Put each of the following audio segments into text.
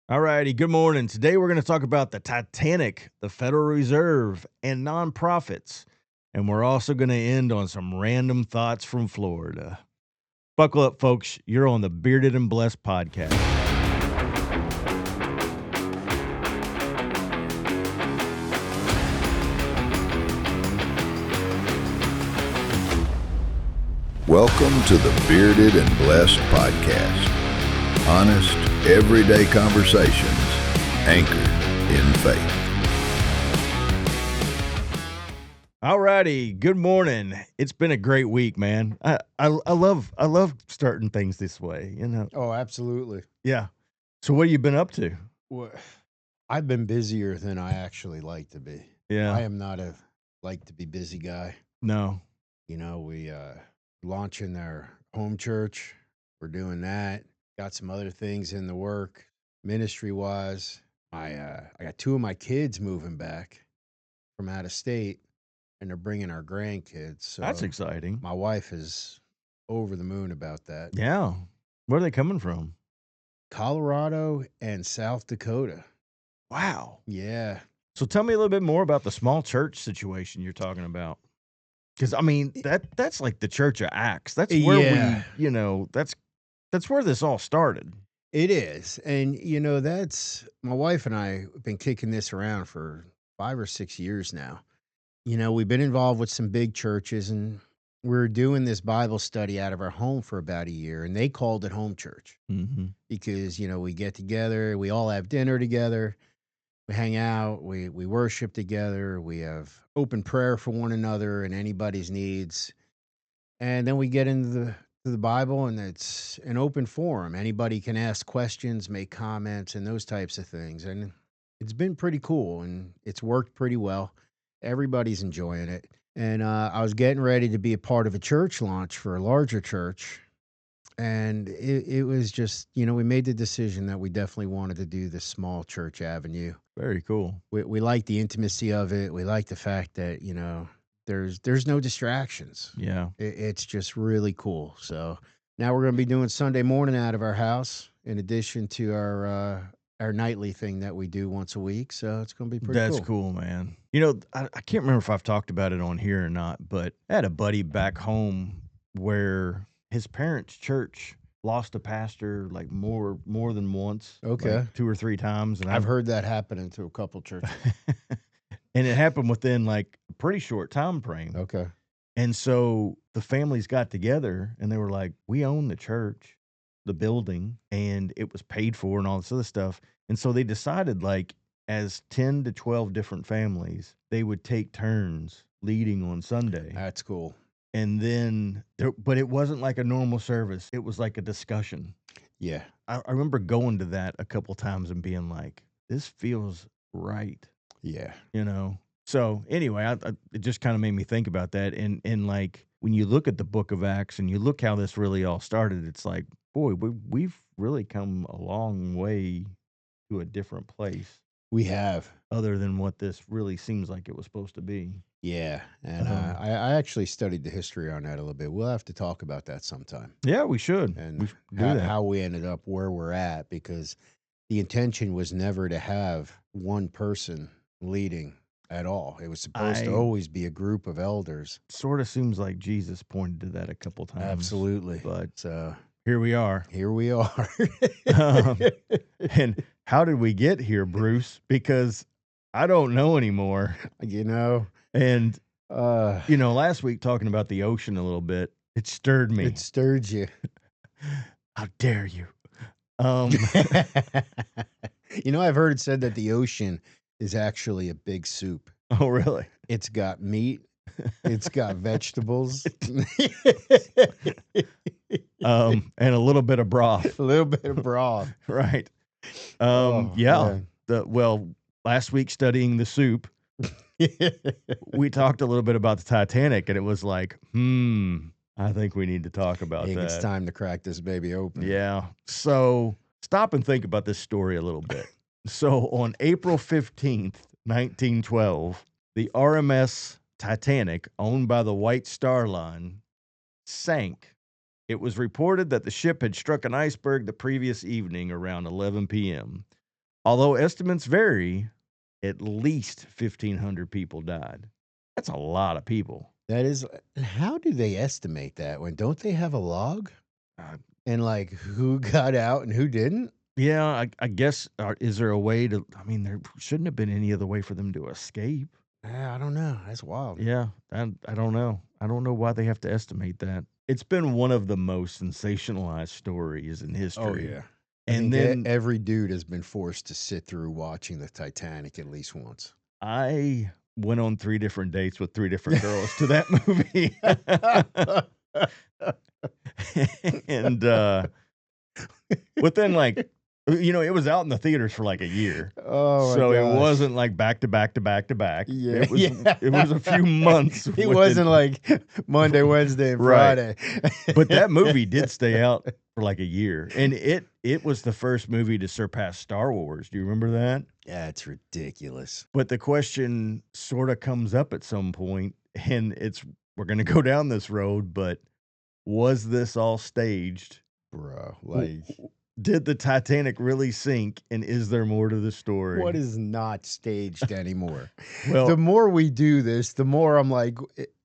All righty. Good morning. Today we're going to talk about the Titanic, the Federal Reserve, and nonprofits. And we're also going to end on some random thoughts from Florida. Buckle up, folks. You're on the Bearded and Blessed podcast. Welcome to the Bearded and Blessed podcast. Honest, everyday conversations anchored in faith. All righty. Good morning. It's been a great week, man. I love starting things this way, you know. Oh, absolutely. Yeah. So what have you been up to? Well, I've been busier than I actually like to be. Yeah. I am not a like to be busy guy. No. You know, we launching our home church. We're doing that. Got some other things in the work, ministry wise. I got two of my kids moving back from out of state, and they're bringing our grandkids. So That's exciting. my wife is over the moon about that. Yeah. Where are they coming from? Colorado and South Dakota. Wow. Yeah. So tell me a little bit more about the small church situation you're talking about. Because I mean that's like the Church of Acts. That's where Yeah. that's where this all started. It is. And, you know, that's my wife and I have been kicking this around for 5 or 6 years now. You know, we've been involved with some big churches, and we're doing this Bible study out of our home for about a year, and they called it home church Mm-hmm. because, you know, we get together, we all have dinner together, we hang out, we worship together, we have open prayer for one another and anybody's needs. And then we get into the Bible, and it's an open forum. Anybody can ask questions, make comments, and those types of things. And it's been pretty cool, and it's worked pretty well. Everybody's enjoying it. And I was getting ready to be a part of a church launch for a larger church. And it was just, you know, we made the decision that we definitely wanted to do this small church avenue. Very cool. We like the intimacy of it. We like the fact that, you know, there's no distractions. Yeah. It's just really cool. So now we're going to be doing Sunday morning out of our house, in addition to our nightly thing that we do once a week. So it's going to be pretty That's cool, man. You know, I can't remember if I've talked about it on here or not, but I had a buddy back home where his parents' church lost a pastor like more than once. Okay. Like 2 or 3 times. And I've heard that happening to a couple churches. and it happened within like a pretty short time frame. Okay. And so the families got together and they were like, we own the church, the building, and it was paid for and all this other stuff. And so they decided, like, as 10 to 12 different families, they would take turns leading on Sunday. That's cool. And then, but it wasn't like a normal service. It was like a discussion. Yeah. I remember going to that a couple times and being like, this feels right, Yeah. you know? So anyway, it just kind of made me think about that. And like, when you look at the book of Acts and you look how this really all started, it's like, boy, we've really come a long way to a different place We have. other than what this really seems like it was supposed to be. Yeah. And I actually studied the history on that a little bit. We'll have to talk about that sometime. Yeah, we should. And We should do that. how we ended up where we're at, because the intention was never to have one person leading at all. It was supposed to always be a group of elders. Sort of seems like Jesus pointed to that a couple times. Absolutely. But So here we are. here we are. And how did we get here, Bruce? Because I don't know anymore. You know, And, uh, you know, last week talking about the ocean a little bit, it stirred me. it stirred you. How dare you? You know, I've heard it said that the ocean is actually a big soup. Oh, really? It's got meat. It's got vegetables. And a little bit of broth, A little bit of broth. right? Oh, Yeah. man. Last week studying the soup, we talked a little bit about the Titanic, and it was like, I think we need to talk about I think that. it's time to crack this baby open. Yeah. So stop and think about this story a little bit. So on April 15th, 1912, the RMS Titanic, owned by the White Star Line, sank. It was reported that the ship had struck an iceberg the previous evening around 11 p.m. Although estimates vary, at least 1,500 people died. That's a lot of people. That is, how do they estimate that? When don't they have a log? Uh, And like who got out and who didn't? yeah, I guess. Is there a way to? I mean, there shouldn't have been any other way for them to escape. I don't know. That's wild. Yeah, I don't know. I don't know why they have to estimate that. It's been one of the most sensationalized stories in Oh history. yeah. I And think then every dude has been forced to sit through watching the Titanic at least once. I went on 3 different dates with 3 different girls to that movie. And, within, like, it was out in the theaters for, like, a year. Oh my So it gosh. wasn't, like, back to back to back to back. Yeah. It was a few months It within. wasn't like Monday, Wednesday, and Right. Friday. But that movie did stay out for, like, a year. And it was the first movie to surpass Star Wars. Do you remember that? That's ridiculous. But the question sorta comes up at some point, and we're gonna go down this road, but was this all staged? Bro, W like Did the Titanic really sink, and is there more to the story? what is not staged anymore? Well, The more we do this, the more I'm like,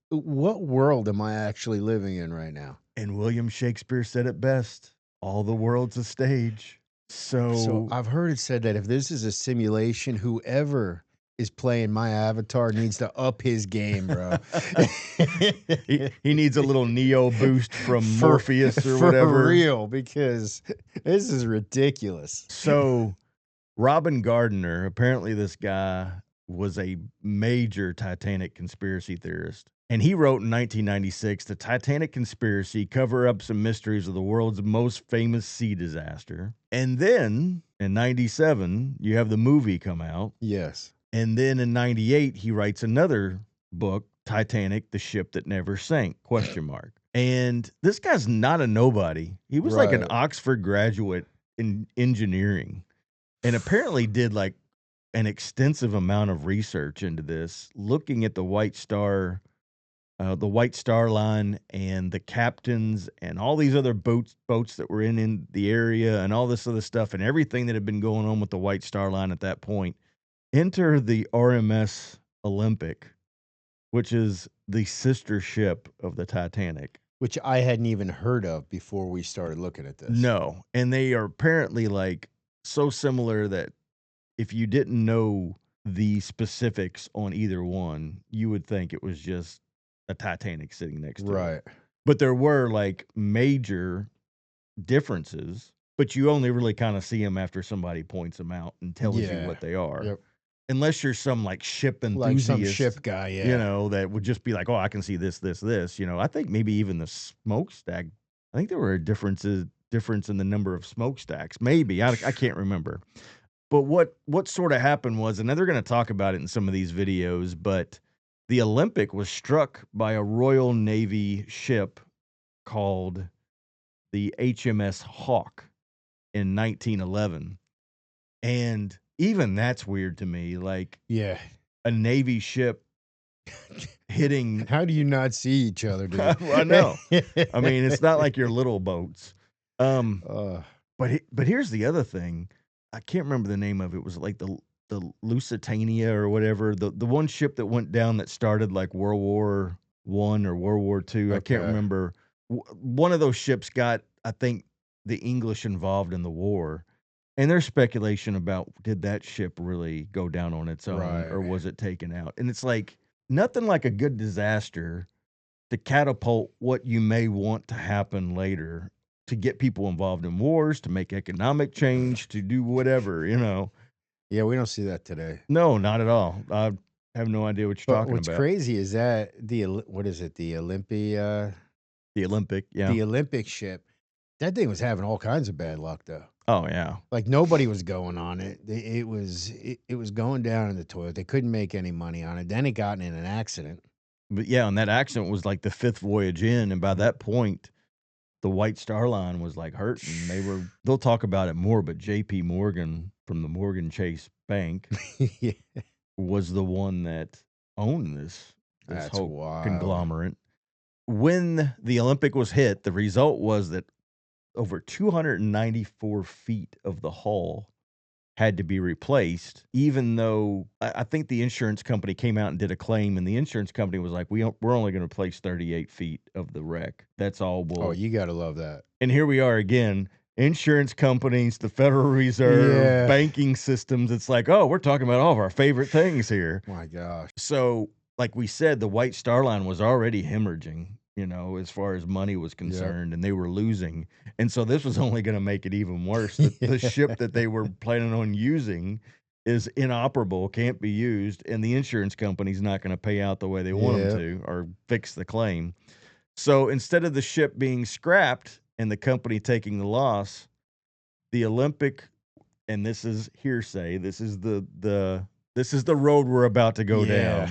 what world am I actually living in right now? and William Shakespeare said it best, "All the world's a stage." So I've heard it said that if this is a simulation, whoever is playing my avatar needs to up his game, bro. he needs a little Neo boost from For- Morpheus or for whatever. real, because this is ridiculous. So, Robin Gardner, apparently this guy was a major Titanic conspiracy theorist. And he wrote in 1996, "The Titanic Conspiracy: Cover-ups and Mysteries of the World's Most Famous Sea Disaster." And then, in 97, you have the movie come out. Yes. And then in 98, he writes another book, Titanic: The Ship That Never Sank, ? And this guy's not a nobody. He was like an Right. Oxford graduate in engineering, and apparently did like an extensive amount of research into this, looking at the White Star Line and the captains and all these other boats that were in the area and all this other stuff and everything that had been going on with the White Star Line at that point. Enter the RMS Olympic, which is the sister ship of the Titanic. Which I hadn't even heard of before we started looking at this. No, and they are apparently like so similar that if you didn't know the specifics on either one, you would think it was just a Titanic sitting next to it. Right. But there were like major differences, but you only really kind of see them after somebody points them out and tells you Yeah. what they are. Yep. Unless you're some like ship Like enthusiast, some ship guy, yeah. that would just be like, oh, I can see this. I think maybe even the smokestack. I think there were difference in the number of smokestacks. Maybe I can't remember. But what sort of happened was, and they're going to talk about it in some of these videos, but the Olympic was struck by a Royal Navy ship called the HMS Hawk in 1911. And even that's weird to me. Like Yeah. a Navy ship hitting. How do you not see each other, dude? I know. I mean, it's not like your little boats. But here's the other thing. I can't remember the name of it. It was like the Lusitania or whatever. The one ship that went down that started like World War I or World War II. I can't Okay. remember. One of those ships got, I think, the English involved in the war. And there's speculation about, did that ship really go down on its own or Right. was it taken out? And it's like nothing like a good disaster to catapult what you may want to happen later, to get people involved in wars, to make economic change, to do whatever, Yeah, we don't see that today. No, not at all. I have no idea what you're But talking what's about. crazy is that what is it? The The Olympic, yeah. the Olympic ship. That thing was having all kinds of bad luck, though. Oh, yeah. Like nobody was going on it. It was going down in the toilet. They couldn't make any money on it. Then it got in an accident. But yeah, and that accident was like the 5th voyage in, and by that point, the White Star Line was like hurting. They'll talk about it more, but J.P. Morgan from the Morgan Chase Bank Yeah. was the one that owned this That's whole wild. conglomerate. When the Olympic was hit, the result was that over 294 feet of the hull had to be replaced, even though I think the insurance company came out and did a claim, and the insurance company was like, we're only going to replace 38 feet of the wreck. That's all Oh, you got to love that. And here we are again, insurance companies, the Federal Reserve, banking systems. It's like, oh, we're talking about all of our favorite things here. My gosh. So, like we said, the White Star Line was already hemorrhaging, as far as money was concerned, and they were losing. And so this was only going to make it even worse. The ship that they were planning on using is inoperable, can't be used, and the insurance company's not going to pay out the way they want them to or fix the claim. So instead of the ship being scrapped and the company taking the loss, the Olympic, and this is hearsay, this is the road we're about to go down.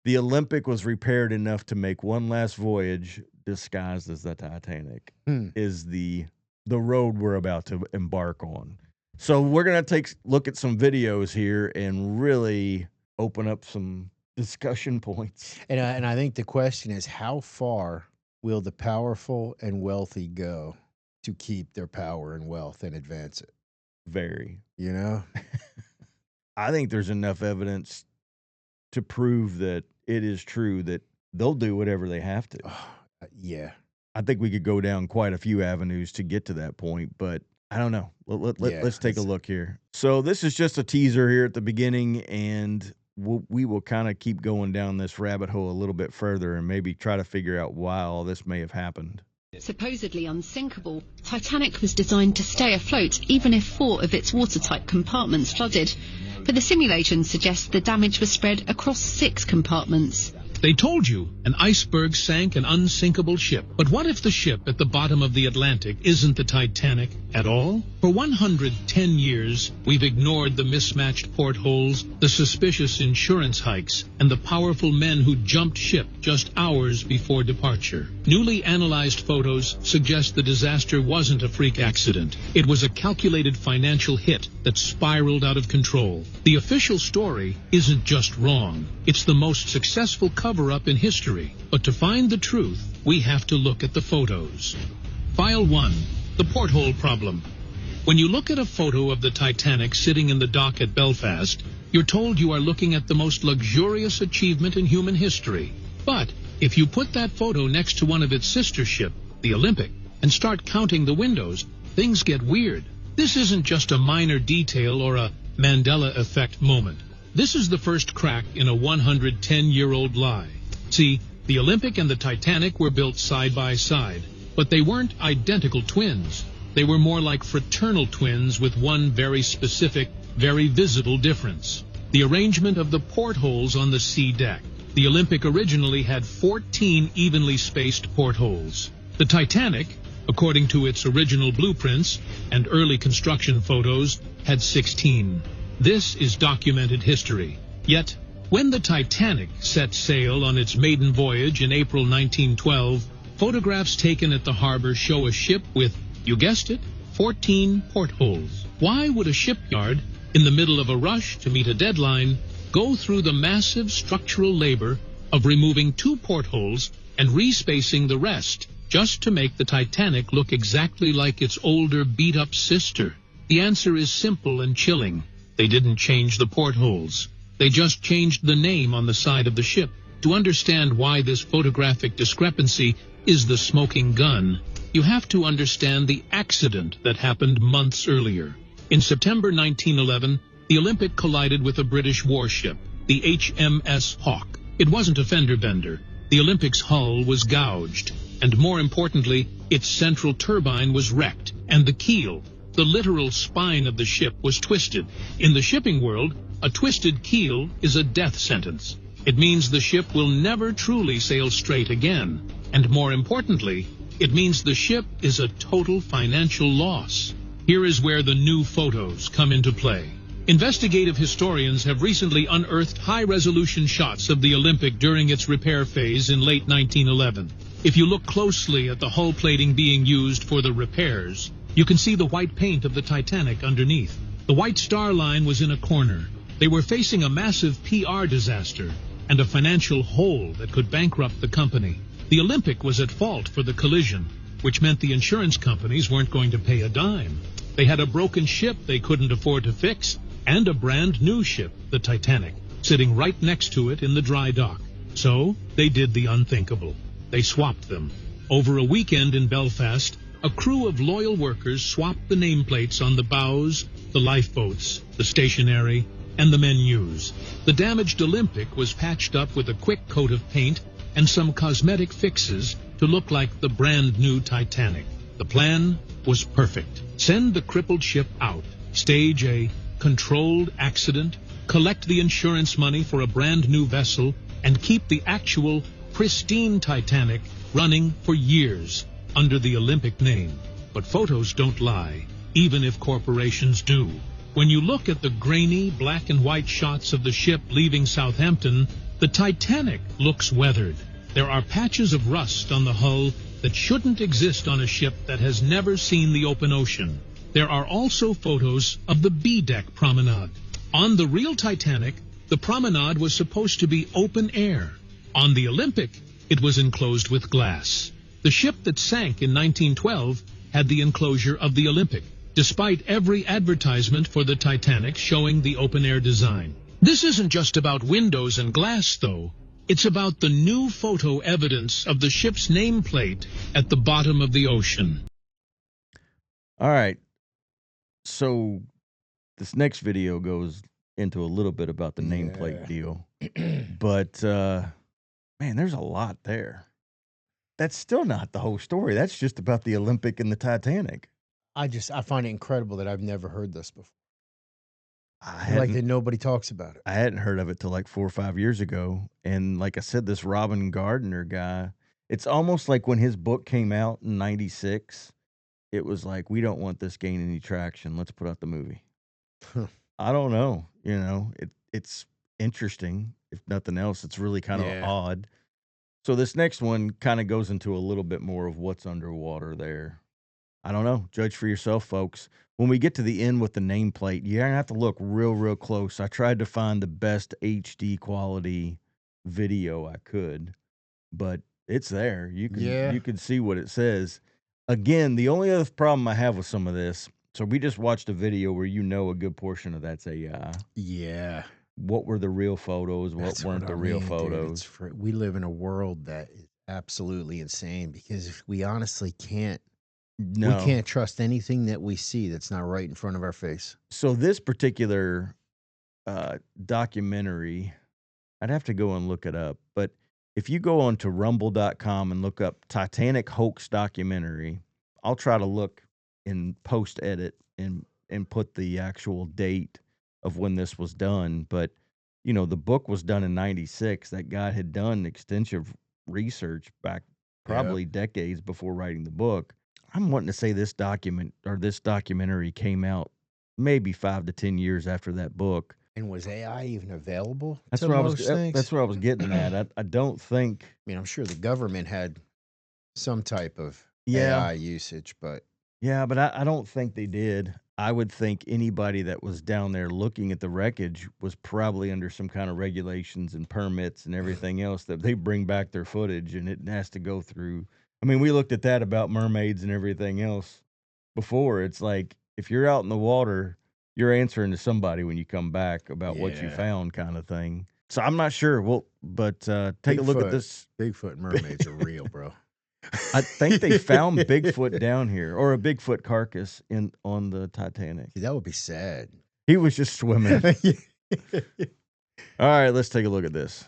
The Olympic was repaired enough to make one last voyage disguised as the Titanic is the road we're about to embark on. So we're going to take a look at some videos here and really open up some discussion points. And I think the question is, how far will the powerful and wealthy go to keep their power and wealth and advance it? Very. I think there's enough evidence to prove that it is true that they'll do whatever they have to. I think we could go down quite a few avenues to get to that point, but I don't know. Let's take a look here. So this is just a teaser here at the beginning, and we will kind of keep going down this rabbit hole a little bit further and maybe try to figure out why all this may have happened. Supposedly unsinkable, Titanic was designed to stay afloat even if 4 of its watertight compartments flooded. But the simulation suggests the damage was spread across 6 compartments. They told you an iceberg sank an unsinkable ship. But what if the ship at the bottom of the Atlantic isn't the Titanic at all? For 110 years, we've ignored the mismatched portholes, the suspicious insurance hikes, and the powerful men who jumped ship just hours before departure. Newly analyzed photos suggest the disaster wasn't a freak accident. It was a calculated financial hit that spiraled out of control. The official story isn't just wrong. It's the most successful cover-up in history. But to find the truth, we have to look at the photos. File 1. The porthole problem. When you look at a photo of the Titanic sitting in the dock at Belfast, you're told you are looking at the most luxurious achievement in human history. But if you put that photo next to one of its sister ship, the Olympic, and start counting the windows, things get weird. This isn't just a minor detail or a Mandela effect moment. This is the first crack in a 110-year-old lie. See, the Olympic and the Titanic were built side by side, but they weren't identical twins. They were more like fraternal twins with one very specific, very visible difference: the arrangement of the portholes on the sea deck. The Olympic originally had 14 evenly spaced portholes. The Titanic, according to its original blueprints and early construction photos, had 16. This is documented history. Yet, when the Titanic set sail on its maiden voyage in April 1912, photographs taken at the harbor show a ship with, you guessed it, 14 portholes. Why would a shipyard, in the middle of a rush to meet a deadline, go through the massive structural labor of removing 2 portholes and respacing the rest just to make the Titanic look exactly like its older, beat-up sister? The answer is simple and chilling. They didn't change the portholes. They just changed the name on the side of the ship. To understand why this photographic discrepancy is the smoking gun, you have to understand the accident that happened months earlier. In September 1911, the Olympic collided with a British warship, the HMS Hawke. It wasn't a fender bender. The Olympic's hull was gouged, and more importantly, its central turbine was wrecked, and the keel, the literal spine of the ship, was twisted. In the shipping world, a twisted keel is a death sentence. It means the ship will never truly sail straight again. And more importantly, it means the ship is a total financial loss. Here is where the new photos come into play. Investigative historians have recently unearthed high-resolution shots of the Olympic during its repair phase in late 1911. If you look closely at the hull plating being used for the repairs, you can see the white paint of the Titanic underneath. The White Star Line was in a corner. They were facing a massive PR disaster and a financial hole that could bankrupt the company. The Olympic was at fault for the collision, which meant the insurance companies weren't going to pay a dime. They had a broken ship they couldn't afford to fix, and a brand new ship, the Titanic, sitting right next to it in the dry dock. So they did the unthinkable. They swapped them. Over a weekend in Belfast, a crew of loyal workers swapped the nameplates on the bows, the lifeboats, the stationery, and the menus. The damaged Olympic was patched up with a quick coat of paint and some cosmetic fixes to look like the brand new Titanic. The plan was perfect. Send the crippled ship out, stage a controlled accident, collect the insurance money for a brand new vessel, and keep the actual pristine Titanic running for years under the Olympic name. But photos don't lie, even if corporations do. When you look at the grainy black and white shots of the ship leaving Southampton, the Titanic looks weathered. There are patches of rust on the hull that shouldn't exist on a ship that has never seen the open ocean. There are also photos of the B-deck promenade. On the real Titanic, the promenade was supposed to be open air. On the Olympic, it was enclosed with glass. The ship that sank in 1912 had the enclosure of the Olympic, despite every advertisement for the Titanic showing the open-air design. This isn't just about windows and glass, though. It's about the new photo evidence of the ship's nameplate at the bottom of the ocean. All right. So this next video goes into a little bit about the nameplate deal. But, man, there's a lot there. That's still not the whole story. That's just about the Olympic and the Titanic. I find it incredible that I've never heard this before. I like that nobody talks about it. I hadn't heard of it till like 4 or 5 years ago. And like I said, this Robin Gardner guy, it's almost like when his book came out in 96, it was like, we don't want this gaining any traction. Let's put out the movie. I don't know. You know, it's interesting. If nothing else, it's really kind of odd. So this next one kind of goes into a little bit more of what's underwater there. I don't know. Judge for yourself, folks. When we get to the end with the nameplate, you're going to have to look real, real close. I tried to find the best HD quality video I could, but it's there. You can see what it says. Again, the only other problem I have with some of this, so we just watched a video where a good portion of that's AI. Yeah. What were the real photos? What weren't the real photos? Dude, we live in a world that is absolutely insane because we honestly can't. No. We can't trust anything that we see that's not right in front of our face. So this particular documentary, I'd have to go and look it up. But if you go on to rumble.com and look up Titanic hoax documentary, I'll try to look in post-edit and put the actual date of when this was done. But, you know, the book was done in 96. That guy had done extensive research back probably decades before writing the book. I'm wanting to say this documentary came out maybe 5 to 10 years after that book. And was AI even available? That's what I was getting at. I don't think. I mean, I'm sure the government had some type of AI usage, but I don't think they did. I would think anybody that was down there looking at the wreckage was probably under some kind of regulations and permits and everything else that they bring back their footage, and it has to go through. I mean, we looked at that about mermaids and everything else before. It's like, if you're out in the water, you're answering to somebody when you come back about what you found, kind of thing. So I'm not sure. Well, but take a look at this. Bigfoot and mermaids are real, bro. I think they found Bigfoot down here, or a Bigfoot carcass on the Titanic. See, that would be sad. He was just swimming. All right, let's take a look at this.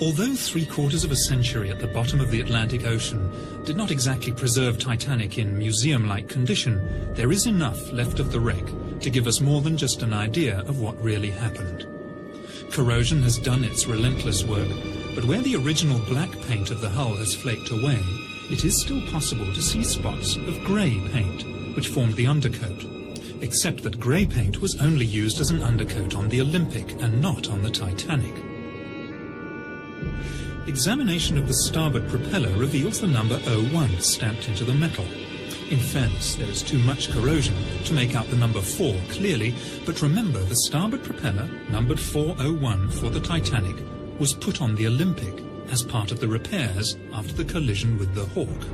Although 3/4 of a century at the bottom of the Atlantic Ocean did not exactly preserve Titanic in museum-like condition, there is enough left of the wreck to give us more than just an idea of what really happened. Corrosion has done its relentless work, but where the original black paint of the hull has flaked away, it is still possible to see spots of grey paint, which formed the undercoat. Except that grey paint was only used as an undercoat on the Olympic and not on the Titanic. Examination of the starboard propeller reveals the number 01 stamped into the metal. In fairness, there is too much corrosion to make out the number 4 clearly, but remember the starboard propeller, numbered 401 for the Titanic, was put on the Olympic as part of the repairs after the collision with the Hawk.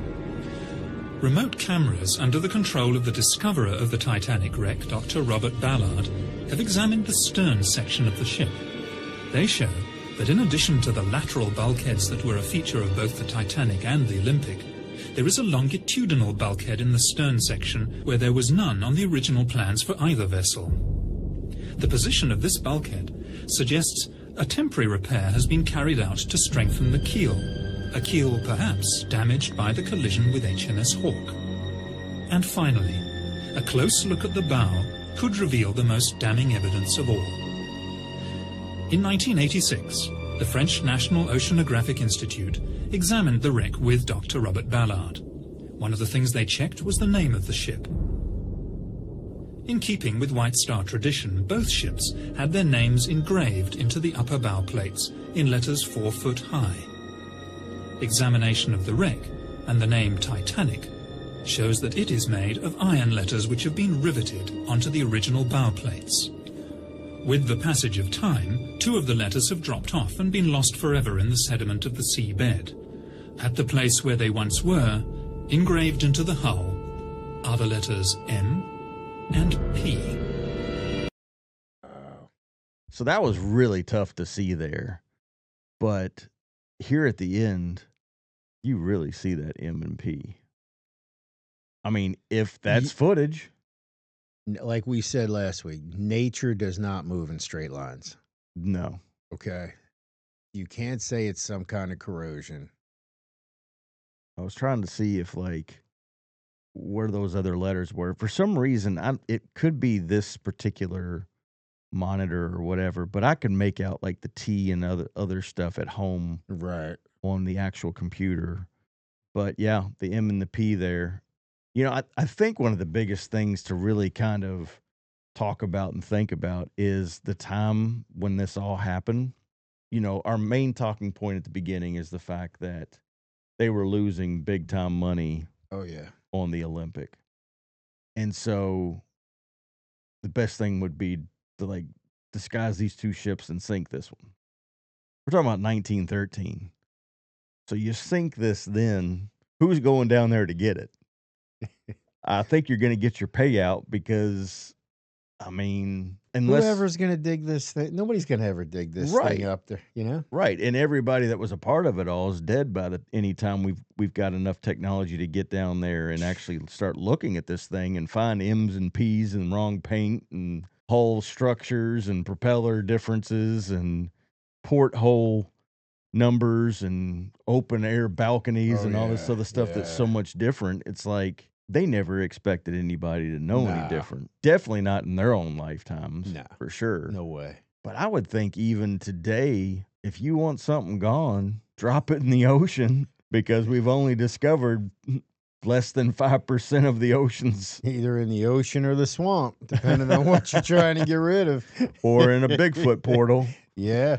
Remote cameras under the control of the discoverer of the Titanic wreck, Dr. Robert Ballard, have examined the stern section of the ship. They show that in addition to the lateral bulkheads that were a feature of both the Titanic and the Olympic, there is a longitudinal bulkhead in the stern section where there was none on the original plans for either vessel. The position of this bulkhead suggests a temporary repair has been carried out to strengthen the keel, a keel perhaps damaged by the collision with HMS Hawk. And finally, a close look at the bow could reveal the most damning evidence of all. In 1986, the French National Oceanographic Institute examined the wreck with Dr. Robert Ballard. One of the things they checked was the name of the ship. In keeping with White Star tradition, both ships had their names engraved into the upper bow plates in letters 4 foot high. Examination of the wreck and the name Titanic shows that it is made of iron letters which have been riveted onto the original bow plates. With the passage of time, 2 of the letters have dropped off and been lost forever in the sediment of the seabed. At the place where they once were, engraved into the hull, are the letters M and P. So that was really tough to see there. But here at the end, you really see that M and P. I mean, if that's footage. Like we said last week, nature does not move in straight lines. No. Okay. You can't say it's some kind of corrosion. I was trying to see if, like, where those other letters were. For some reason, it could be this particular monitor or whatever, but I could make out, like, the T and other stuff at home. Right. On the actual computer. But, yeah, the M and the P there. You know, I think one of the biggest things to really kind of talk about and think about is the time when this all happened. You know, our main talking point at the beginning is the fact that they were losing big time money. Oh, yeah. On the Olympic. And so the best thing would be to, like, disguise these 2 ships and sink this one. We're talking about 1913. So you sink this then, who's going down there to get it? I think you're going to get your payout because, I mean, unless whoever's going to dig this thing, nobody's going to ever dig this thing up there, you know? Right. And everybody that was a part of it all is dead by the any time we've got enough technology to get down there and actually start looking at this thing and find M's and P's and wrong paint and hull structures and propeller differences and porthole numbers and open air balconies and all this other stuff that's so much different. It's like they never expected anybody to know any different. Definitely not in their own lifetimes, for sure. No way. But I would think even today, if you want something gone, drop it in the ocean because we've only discovered less than 5% of the oceans. Either in the ocean or the swamp, depending on what you're trying to get rid of. Or in a Bigfoot portal. Yeah.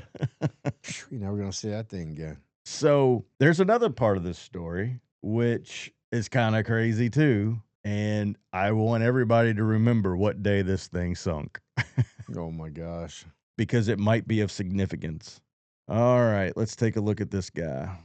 You're never going to see that thing again. So there's another part of this story, which is kind of crazy too. And I want everybody to remember what day this thing sunk. Oh my gosh. Because it might be of significance. All right, let's take a look at this guy.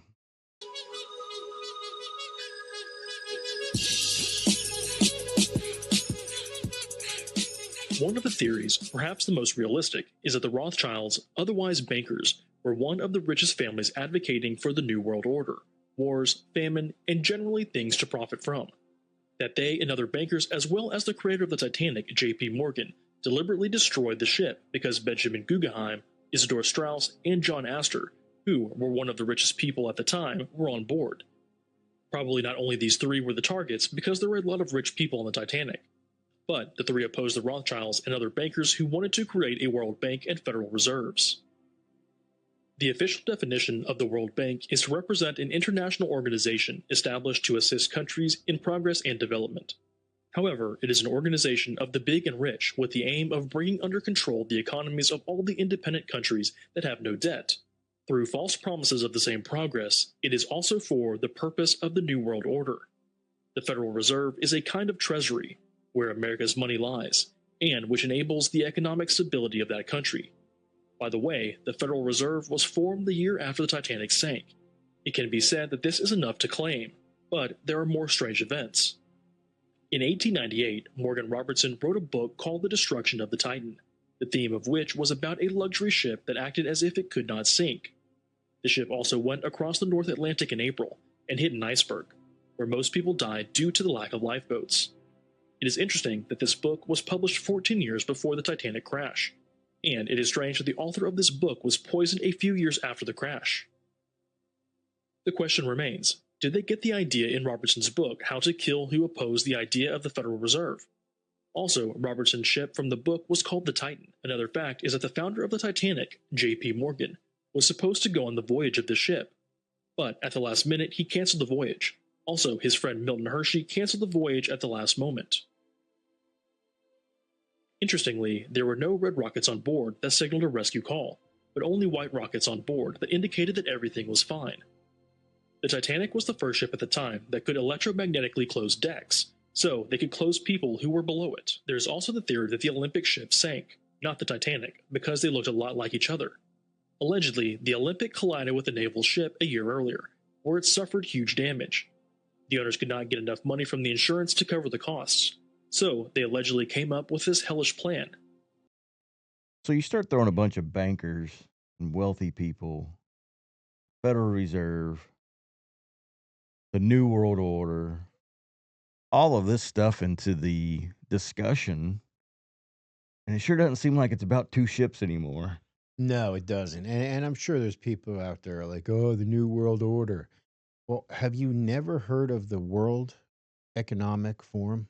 One of the theories, perhaps the most realistic, is that the Rothschilds, otherwise bankers, were one of the richest families advocating for the New World Order, wars, famine, and generally things to profit from. That they and other bankers, as well as the creator of the Titanic, J.P. Morgan, deliberately destroyed the ship because Benjamin Guggenheim, Isidor Straus, and John Astor, who were one of the richest people at the time, were on board. Probably not only these 3 were the targets because there were a lot of rich people on the Titanic, but the 3 opposed the Rothschilds and other bankers who wanted to create a World Bank and Federal Reserves. The official definition of the World Bank is to represent an international organization established to assist countries in progress and development. However, it is an organization of the big and rich with the aim of bringing under control the economies of all the independent countries that have no debt. Through false promises of the same progress, it is also for the purpose of the New World Order. The Federal Reserve is a kind of treasury, where America's money lies, and which enables the economic stability of that country. By the way, the Federal Reserve was formed the year after the Titanic sank, It can be said that this is enough to claim, but there are more strange events. In 1898, Morgan Robertson wrote a book called The Destruction of the Titan, the theme of which was about a luxury ship that acted as if it could not sink. The ship also went across the North Atlantic in April and hit an iceberg, where most people died due to the lack of lifeboats. It is interesting that this book was published 14 years before the Titanic crash, and it is strange that the author of this book was poisoned a few years after the crash. The question remains, did they get the idea in Robertson's book How to Kill Who Opposed the Idea of the Federal Reserve? Also, Robertson's ship from the book was called the Titan. Another fact is that the founder of the Titanic, J.P. Morgan, was supposed to go on the voyage of the ship, but at the last minute he canceled the voyage. Also, his friend Milton Hershey canceled the voyage at the last moment. Interestingly, there were no red rockets on board that signaled a rescue call, but only white rockets on board that indicated that everything was fine. The Titanic was the first ship at the time that could electromagnetically close decks, so they could close people who were below it. There's also the theory that the Olympic ship sank, not the Titanic, because they looked a lot like each other. Allegedly, the Olympic collided with a naval ship a year earlier, where it suffered huge damage. The owners could not get enough money from the insurance to cover the costs, so they allegedly came up with this hellish plan. So you start throwing a bunch of bankers and wealthy people, Federal Reserve, the New World Order, all of this stuff into the discussion, and it sure doesn't seem like it's about two ships anymore. No, it doesn't. And I'm sure there's people out there like, oh, the New World Order. Well, have you never heard of the World Economic Forum?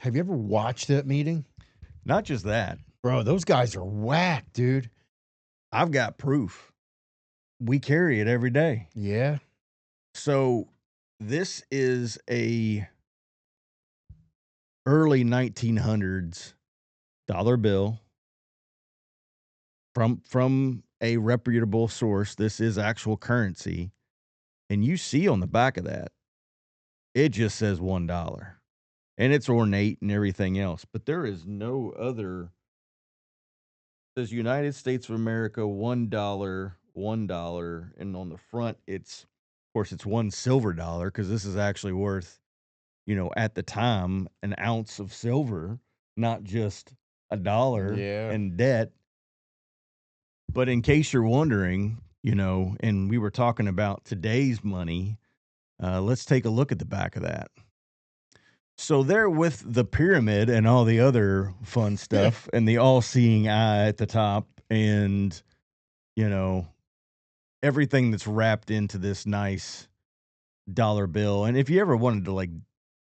Have you ever watched that meeting? Not just that. Bro, those guys are whack, dude. I've got proof. We carry it every day. Yeah. So this is a early 1900s dollar bill from a reputable source. This is actual currency. And you see on the back of that, it just says $1. And it's ornate and everything else. But there is no other. It says United States of America, $1, $1. And on the front, of course, it's one silver dollar, because this is actually worth, at the time, an ounce of silver, not just $1 in debt. But in case you're wondering, and we were talking about today's money, let's take a look at the back of that. So there with the pyramid and all the other fun stuff and the all-seeing eye at the top and, everything that's wrapped into this nice dollar bill. And if you ever wanted to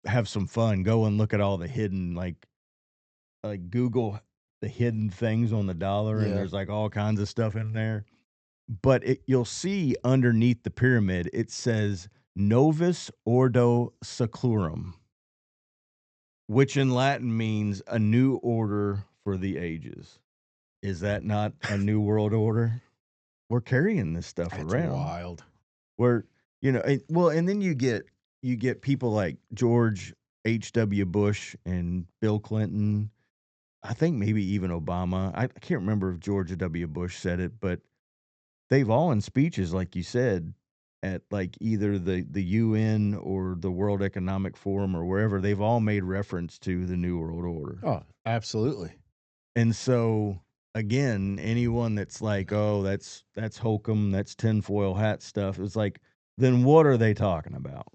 have some fun, go and look at all the hidden, like Google the hidden things on the dollar, and there's all kinds of stuff in there. But you'll see underneath the pyramid, it says Novus Ordo Seclorum, which in Latin means a new order for the ages. Is that not a new world order? We're carrying this stuff That's around. wild. Where, and then you get people like George H.W. Bush and Bill Clinton. I think maybe even Obama. I can't remember if George W. Bush said it, but they've all in speeches, like you said, at either the UN or the World Economic Forum or wherever, they've all made reference to the New World Order. Oh, absolutely. And so, again, anyone that's like, oh, that's hokum, that's tinfoil hat stuff, it's like, then what are they talking about?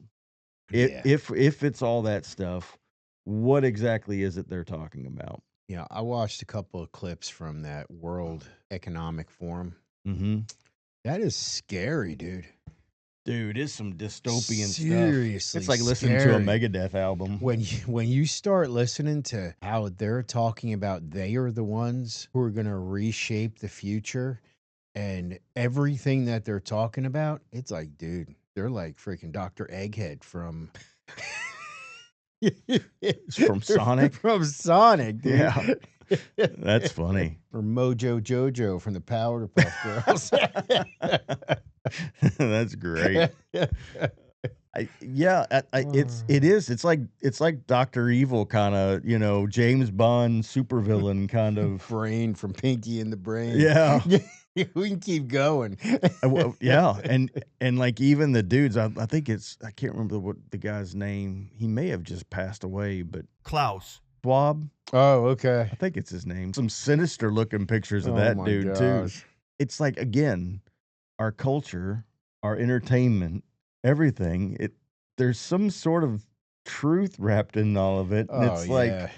If it's all that stuff, what exactly is it they're talking about? Yeah, I watched a couple of clips from that World Economic Forum. Mm-hmm. That is scary, dude. Dude, it's some dystopian stuff. Seriously, it's like listening to a Megadeth album. When you start listening to how they're talking about they are the ones who are going to reshape the future and everything that they're talking about, it's like, dude, they're like freaking Dr. Egghead from... From Sonic? From Sonic, dude. Yeah. That's funny. Or Mojo Jojo from the Powerpuff Girls. That's great. It is. It's like Dr. Evil kind of, James Bond supervillain kind of. Brain from Pinky and the Brain. Yeah. We can keep going. Yeah, and like even the dudes, I think I can't remember what the guy's name. He may have just passed away, but Klaus Schwab. Oh, okay. I think it's his name. Some sinister looking pictures of Oh that my dude too. gosh. It's like, again, our culture, our entertainment, everything. There's some sort of truth wrapped in all of it, and Oh, it's yeah. like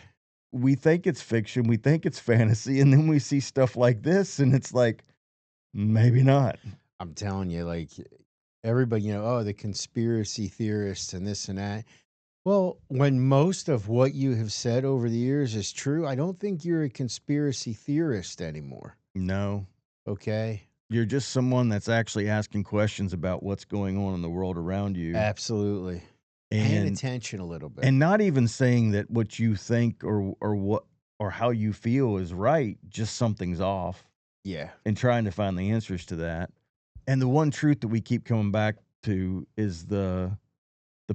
we think it's fiction, we think it's fantasy, and then we see stuff like this, and it's like maybe not. I'm telling you, like everybody, the conspiracy theorists and this and that. Well, when most of what you have said over the years is true, I don't think you're a conspiracy theorist anymore. No. Okay? You're just someone that's actually asking questions about what's going on in the world around you. Absolutely. Paying And attention a little bit. and not even saying that what you think or what or how you feel is right, just something's off, Yeah. and trying to find the answers to that. And the one truth that we keep coming back to is the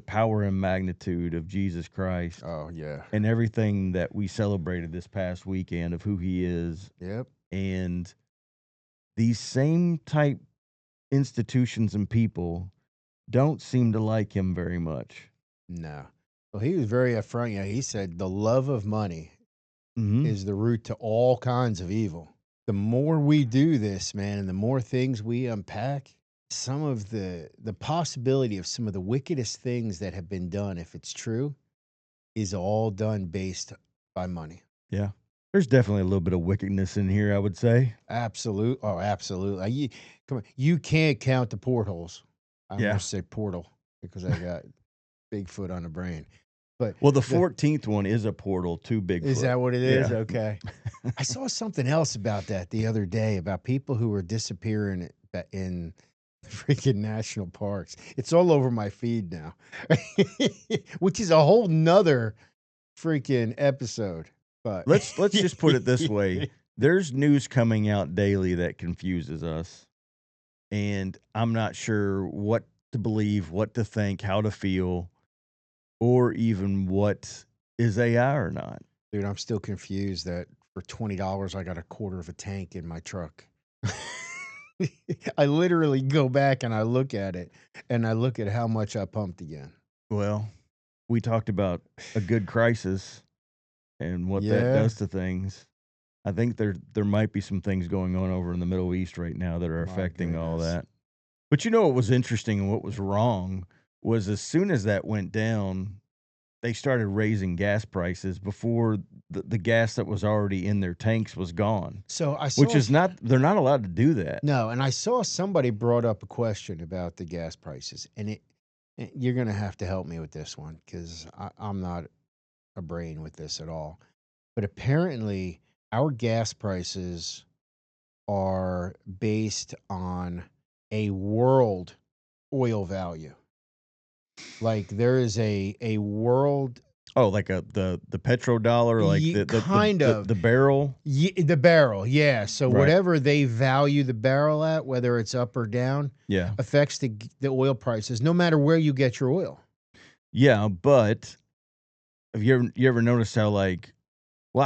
power and magnitude of Jesus Christ Oh, yeah. and everything that we celebrated this past weekend of who he is. Yep. And these same type institutions and people don't seem to like him very much. No. Well, he was very upfront. Yeah, he said the love of money Mm-hmm. is the root to all kinds of evil. The more we do this, man, and the more things we unpack, some of the possibility of some of the wickedest things that have been done, if it's true, is all done based by money. Yeah. There's definitely a little bit of wickedness in here, I would say. Absolute. Oh, absolutely. Come on. You can't count the portholes. I Yeah. almost say portal because I got Bigfoot on the brain. But Well, the 14th one is a portal to Bigfoot. is that what it is? Yeah. Okay. I saw something else about that the other day about people who were disappearing in freaking national parks. It's all over my feed now, which is a whole nother freaking episode. But Let's just put it this way. There's news coming out daily that confuses us. And I'm not sure what to believe, what to think, how to feel, or even what is AI or not. Dude, I'm still confused that for $20 I got a quarter of a tank in my truck. I literally go back and I look at it and I look at how much I pumped again. Well, we talked about a good crisis and what that Yeah. does to things. I think there might be some things going on over in the Middle East right now that are My affecting all goodness. that. But what was interesting and what was wrong was as soon as that went down, they started raising gas prices before the gas that was already in their tanks was gone. So I saw Which is they're not allowed to do that. No, and I saw somebody brought up a question about the gas prices, and you're going to have to help me with this one because I'm not a brain with this at all. But apparently, our gas prices are based on a world oil value. Like there is a world. Oh, like the petrodollar, like the barrel. The barrel, yeah. So Right. whatever they value the barrel at, whether it's up or down, Yeah. affects the oil prices, no matter where you get your oil. Yeah, but have you ever noticed how I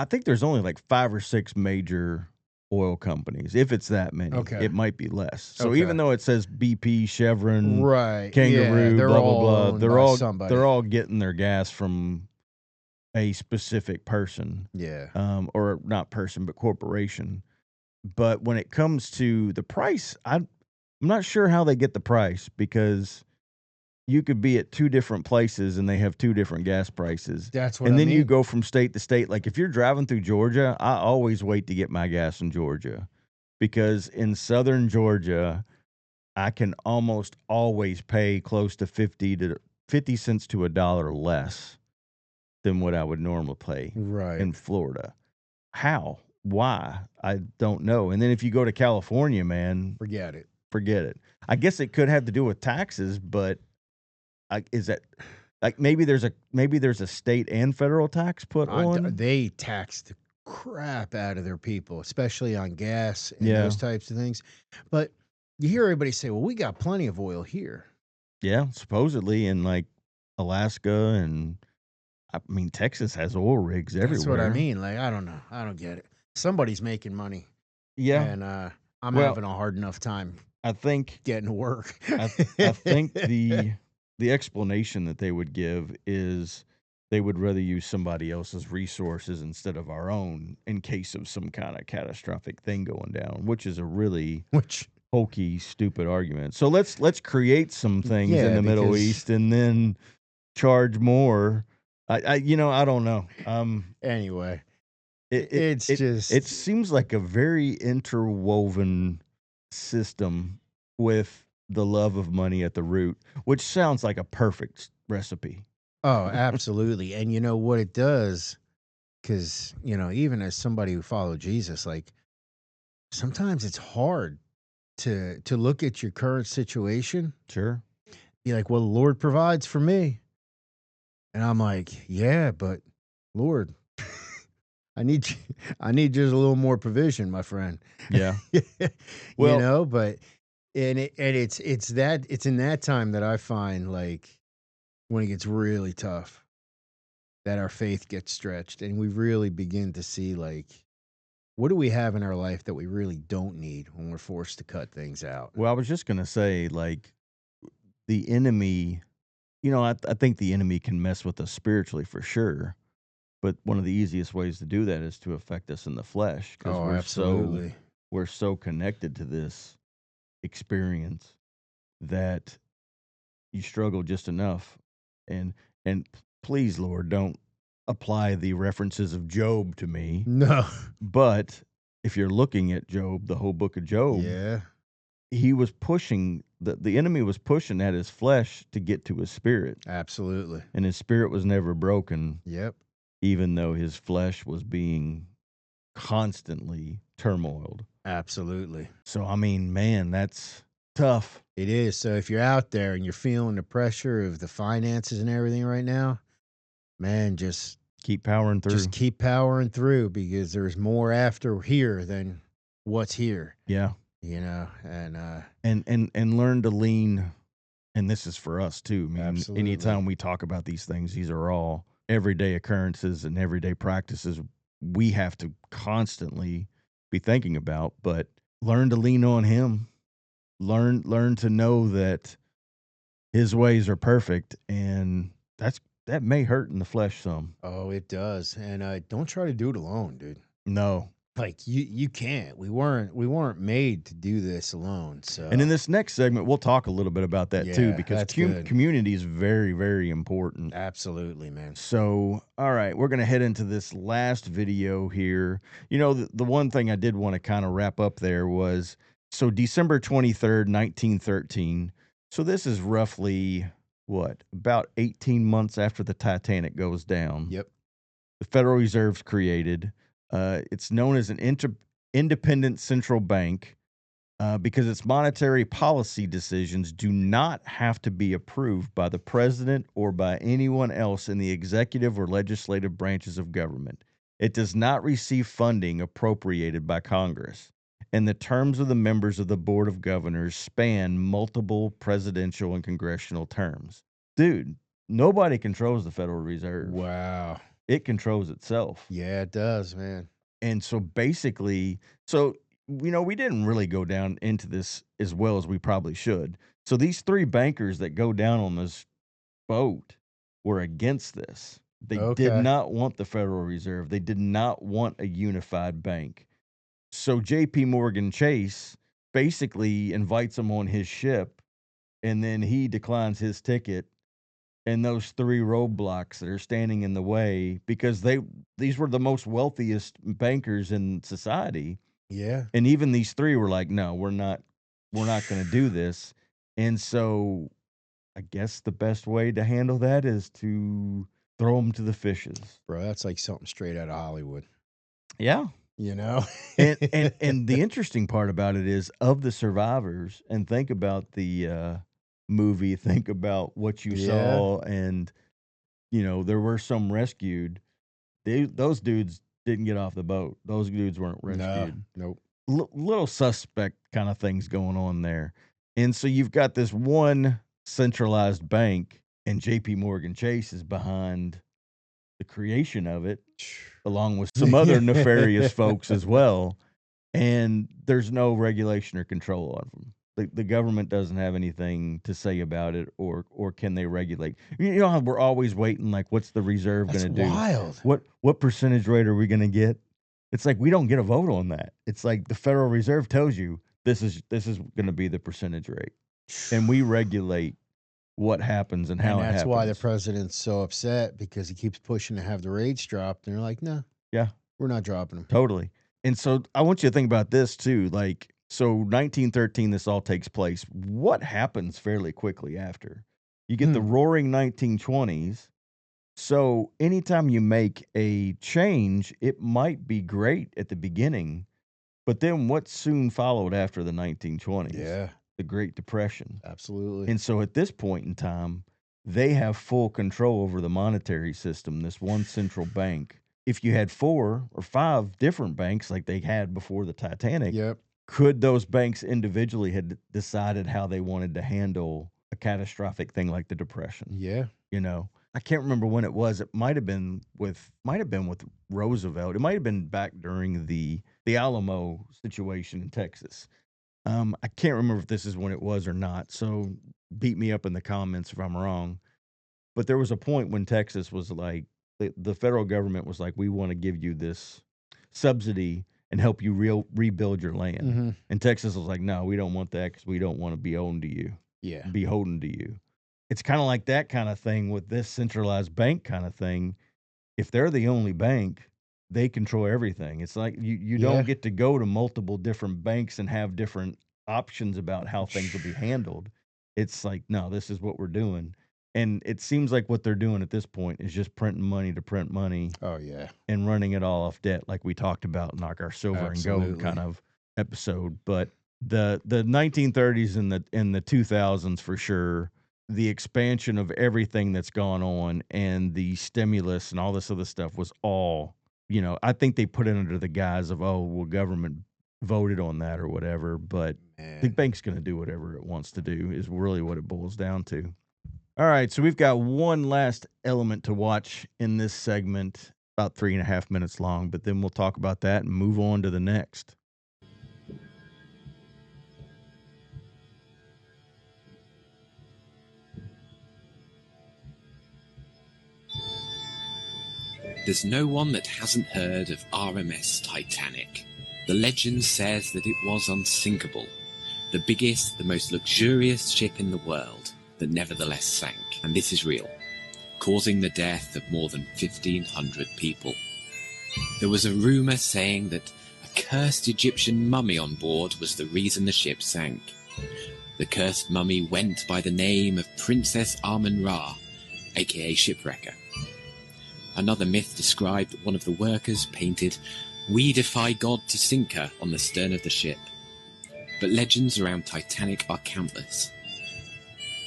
think there's only like 5 or 6 major oil companies, if it's that many. Okay. It might be less. So Okay. even though it says BP, Chevron, Right. Kangaroo, Yeah, they're blah all blah blah, owned by somebody. they're all getting their gas from a specific person. Yeah. Or not person, but corporation. But when it comes to the price, I'm not sure how they get the price because you could be at 2 different places and they have 2 different gas prices. That's what And I then you mean. go from state to state. Like if you're driving through Georgia, I always wait to get my gas in Georgia because in southern Georgia, I can almost always pay close to 50 cents to $1 less than what I would normally pay Right. in Florida. How? Why? I don't know. And then if you go to California, man, Forget it. forget it. I guess it could have to do with taxes, but is that like maybe there's a state and federal tax put on? They tax the crap out of their people, especially on gas and Yeah. those types of things. But you hear everybody say, well, we got plenty of oil here. Yeah, supposedly in like Alaska and I mean Texas has oil rigs That's what I everywhere. mean. Like, I don't know. I don't get it. Somebody's making money, Yeah. and I'm Well, having a hard enough time I think getting to work. I think the explanation that they would give is they would rather use somebody else's resources instead of our own in case of some kind of catastrophic thing going down, which is a really Which, hokey, stupid argument. So let's create some things in yeah, the Middle because East and then charge more. I don't know. anyway, It it it's it it just seems like a very interwoven system with the love of money at the root, which sounds like a perfect recipe. oh, absolutely. And you know what it does? Because even as somebody who followed Jesus, like sometimes it's hard to look at your current situation, Sure. be like, well, the Lord provides for me. And I'm like, yeah, but Lord, I need you, I need just a little more provision, my friend. Yeah. you Well, know, but it's in that time that I find like when it gets really tough that our faith gets stretched and we really begin to see like what do we have in our life that we really don't need when we're forced to cut things out. I was just gonna say, like, the enemy. I think the enemy can mess with us spiritually for sure. But one of the easiest ways to do that is to affect us in the flesh because Oh, absolutely. we're so connected to this experience that you struggle just enough. And please, Lord, don't apply the references of Job to me. No. But if you're looking at Job, the whole book of Job, Yeah, he was pushing the enemy was pushing at his flesh to get to his spirit. absolutely. And his spirit was never broken, Yep. even though his flesh was being constantly turmoiled. Absolutely. So I mean, man, that's tough. It is. So if you're out there and you're feeling the pressure of the finances and everything right now, man, Keep powering through. just keep powering through because there's more after here than what's here, Yeah. and And learn to lean, and this is for us too. I mean, absolutely. anytime we talk about these things, these are all everyday occurrences and everyday practices we have to constantly be thinking about, but learn to lean on him. Learn to know that his ways are perfect, and that may hurt in the flesh some. Oh, it does. And don't try to do it alone, dude. No. Like you can't. We weren't made to do this alone. And in So this next segment, we'll talk a little bit about that too, yeah, because that's good. community is very, very important. Absolutely, man. So, all right, we're going to head into this last video here. The one thing I did want to kind of wrap up there was so December 23rd, 1913. So, this is roughly what, about 18 months after the Titanic goes down. Yep. The Federal Reserve's created. It's known as an independent central bank. Because its monetary policy decisions do not have to be approved by the president or by anyone else in the executive or legislative branches of government. It does not receive funding appropriated by Congress, and the terms of the members of the Board of Governors span multiple presidential and congressional terms. Dude, nobody controls the Federal Reserve. Wow. It controls itself. Yeah, it does, man. And so basically, we didn't really go down into this as well as we probably should. So these three bankers that go down on this boat were against this. They did Okay. not want the Federal Reserve. They did not want a unified bank. So JP Morgan Chase basically invites them on his ship, and then he declines his ticket, and those three roadblocks that are standing in the way, because these were the most wealthiest bankers in society, Yeah. and even these three were like, no, we're not going to do this. And so I guess the best way to handle that is to throw them to the fishes. Bro, that's like something straight out of Hollywood. Yeah. You know? And the interesting part about it is, of the survivors, and think about the movie, think about what you Yeah. saw, and there were some rescued. Those dudes didn't get off the boat. Those dudes weren't No. rescued. Nope. Little suspect kind of things going on there. And so you've got this one centralized bank, and JP Morgan Chase is behind the creation of it, along with some other nefarious folks as well. And there's no regulation or control of them. The government doesn't have anything to say about it, or can they regulate? You know how we're always waiting, like, what's the reserve going to do? Wild. What percentage rate are we going to get? It's like we don't get a vote on that. It's like the Federal Reserve tells you this is going to be the percentage rate, and we regulate what happens and how it happens. That's why the president's so upset, because he keeps pushing to have the rates dropped, and they're like, no, yeah, we're not dropping them. Totally. And so I want you to think about this too. Like, so 1913, this all takes place. What happens fairly quickly after? You get the roaring 1920s. So anytime you make a change, it might be great at the beginning, but then what soon followed after the 1920s? Yeah. The Great Depression. Absolutely. And so at this point in time, they have full control over the monetary system, this one central bank. If you had 4 or 5 different banks like they had before the Titanic, could those banks individually had decided how they wanted to handle a catastrophic thing like the Depression? Yeah. You know, I can't remember when it was. It might have been with Roosevelt. It might have been back during the Alamo situation in Texas. I can't remember if this is when it was or not. So beat me up in the comments if I'm wrong. But there was a point when Texas was like, the federal government was like, we want to give you this subsidy and help you rebuild your land. Mm-hmm. And Texas was like, no, we don't want that because we don't want to be owned to you. Yeah. Beholden to you. It's kind of like that kind of thing with this centralized bank kind of thing. If they're the only bank, they control everything. It's like you don't get to go to multiple different banks and have different options about how things will be handled. It's like, no, this is what we're doing. And it seems like what they're doing at this point is just printing money to print money. Oh, yeah. And running it all off debt, like we talked about in like our silver and gold kind of episode. But the 1930s and the 2000s for sure, the expansion of everything that's gone on and the stimulus and all this other stuff was all, you know, I think they put it under the guise of, oh, well, government voted on that or whatever. But the bank's going to do whatever it wants to do is really what it boils down to. All right, so we've got one last element to watch in this segment, about 3.5 minutes long, but then we'll talk about that and move on to the next. There's no one that hasn't heard of RMS Titanic. The legend says that it was unsinkable, the biggest, the most luxurious ship in the world, that nevertheless sank, and this is real, causing the death of more than 1,500 people. There was a rumour saying that a cursed Egyptian mummy on board was the reason the ship sank. The cursed mummy went by the name of Princess Amun-Ra, aka Shipwrecker. Another myth described that one of the workers painted, "We defy God to sink her," on the stern of the ship. But legends around Titanic are countless.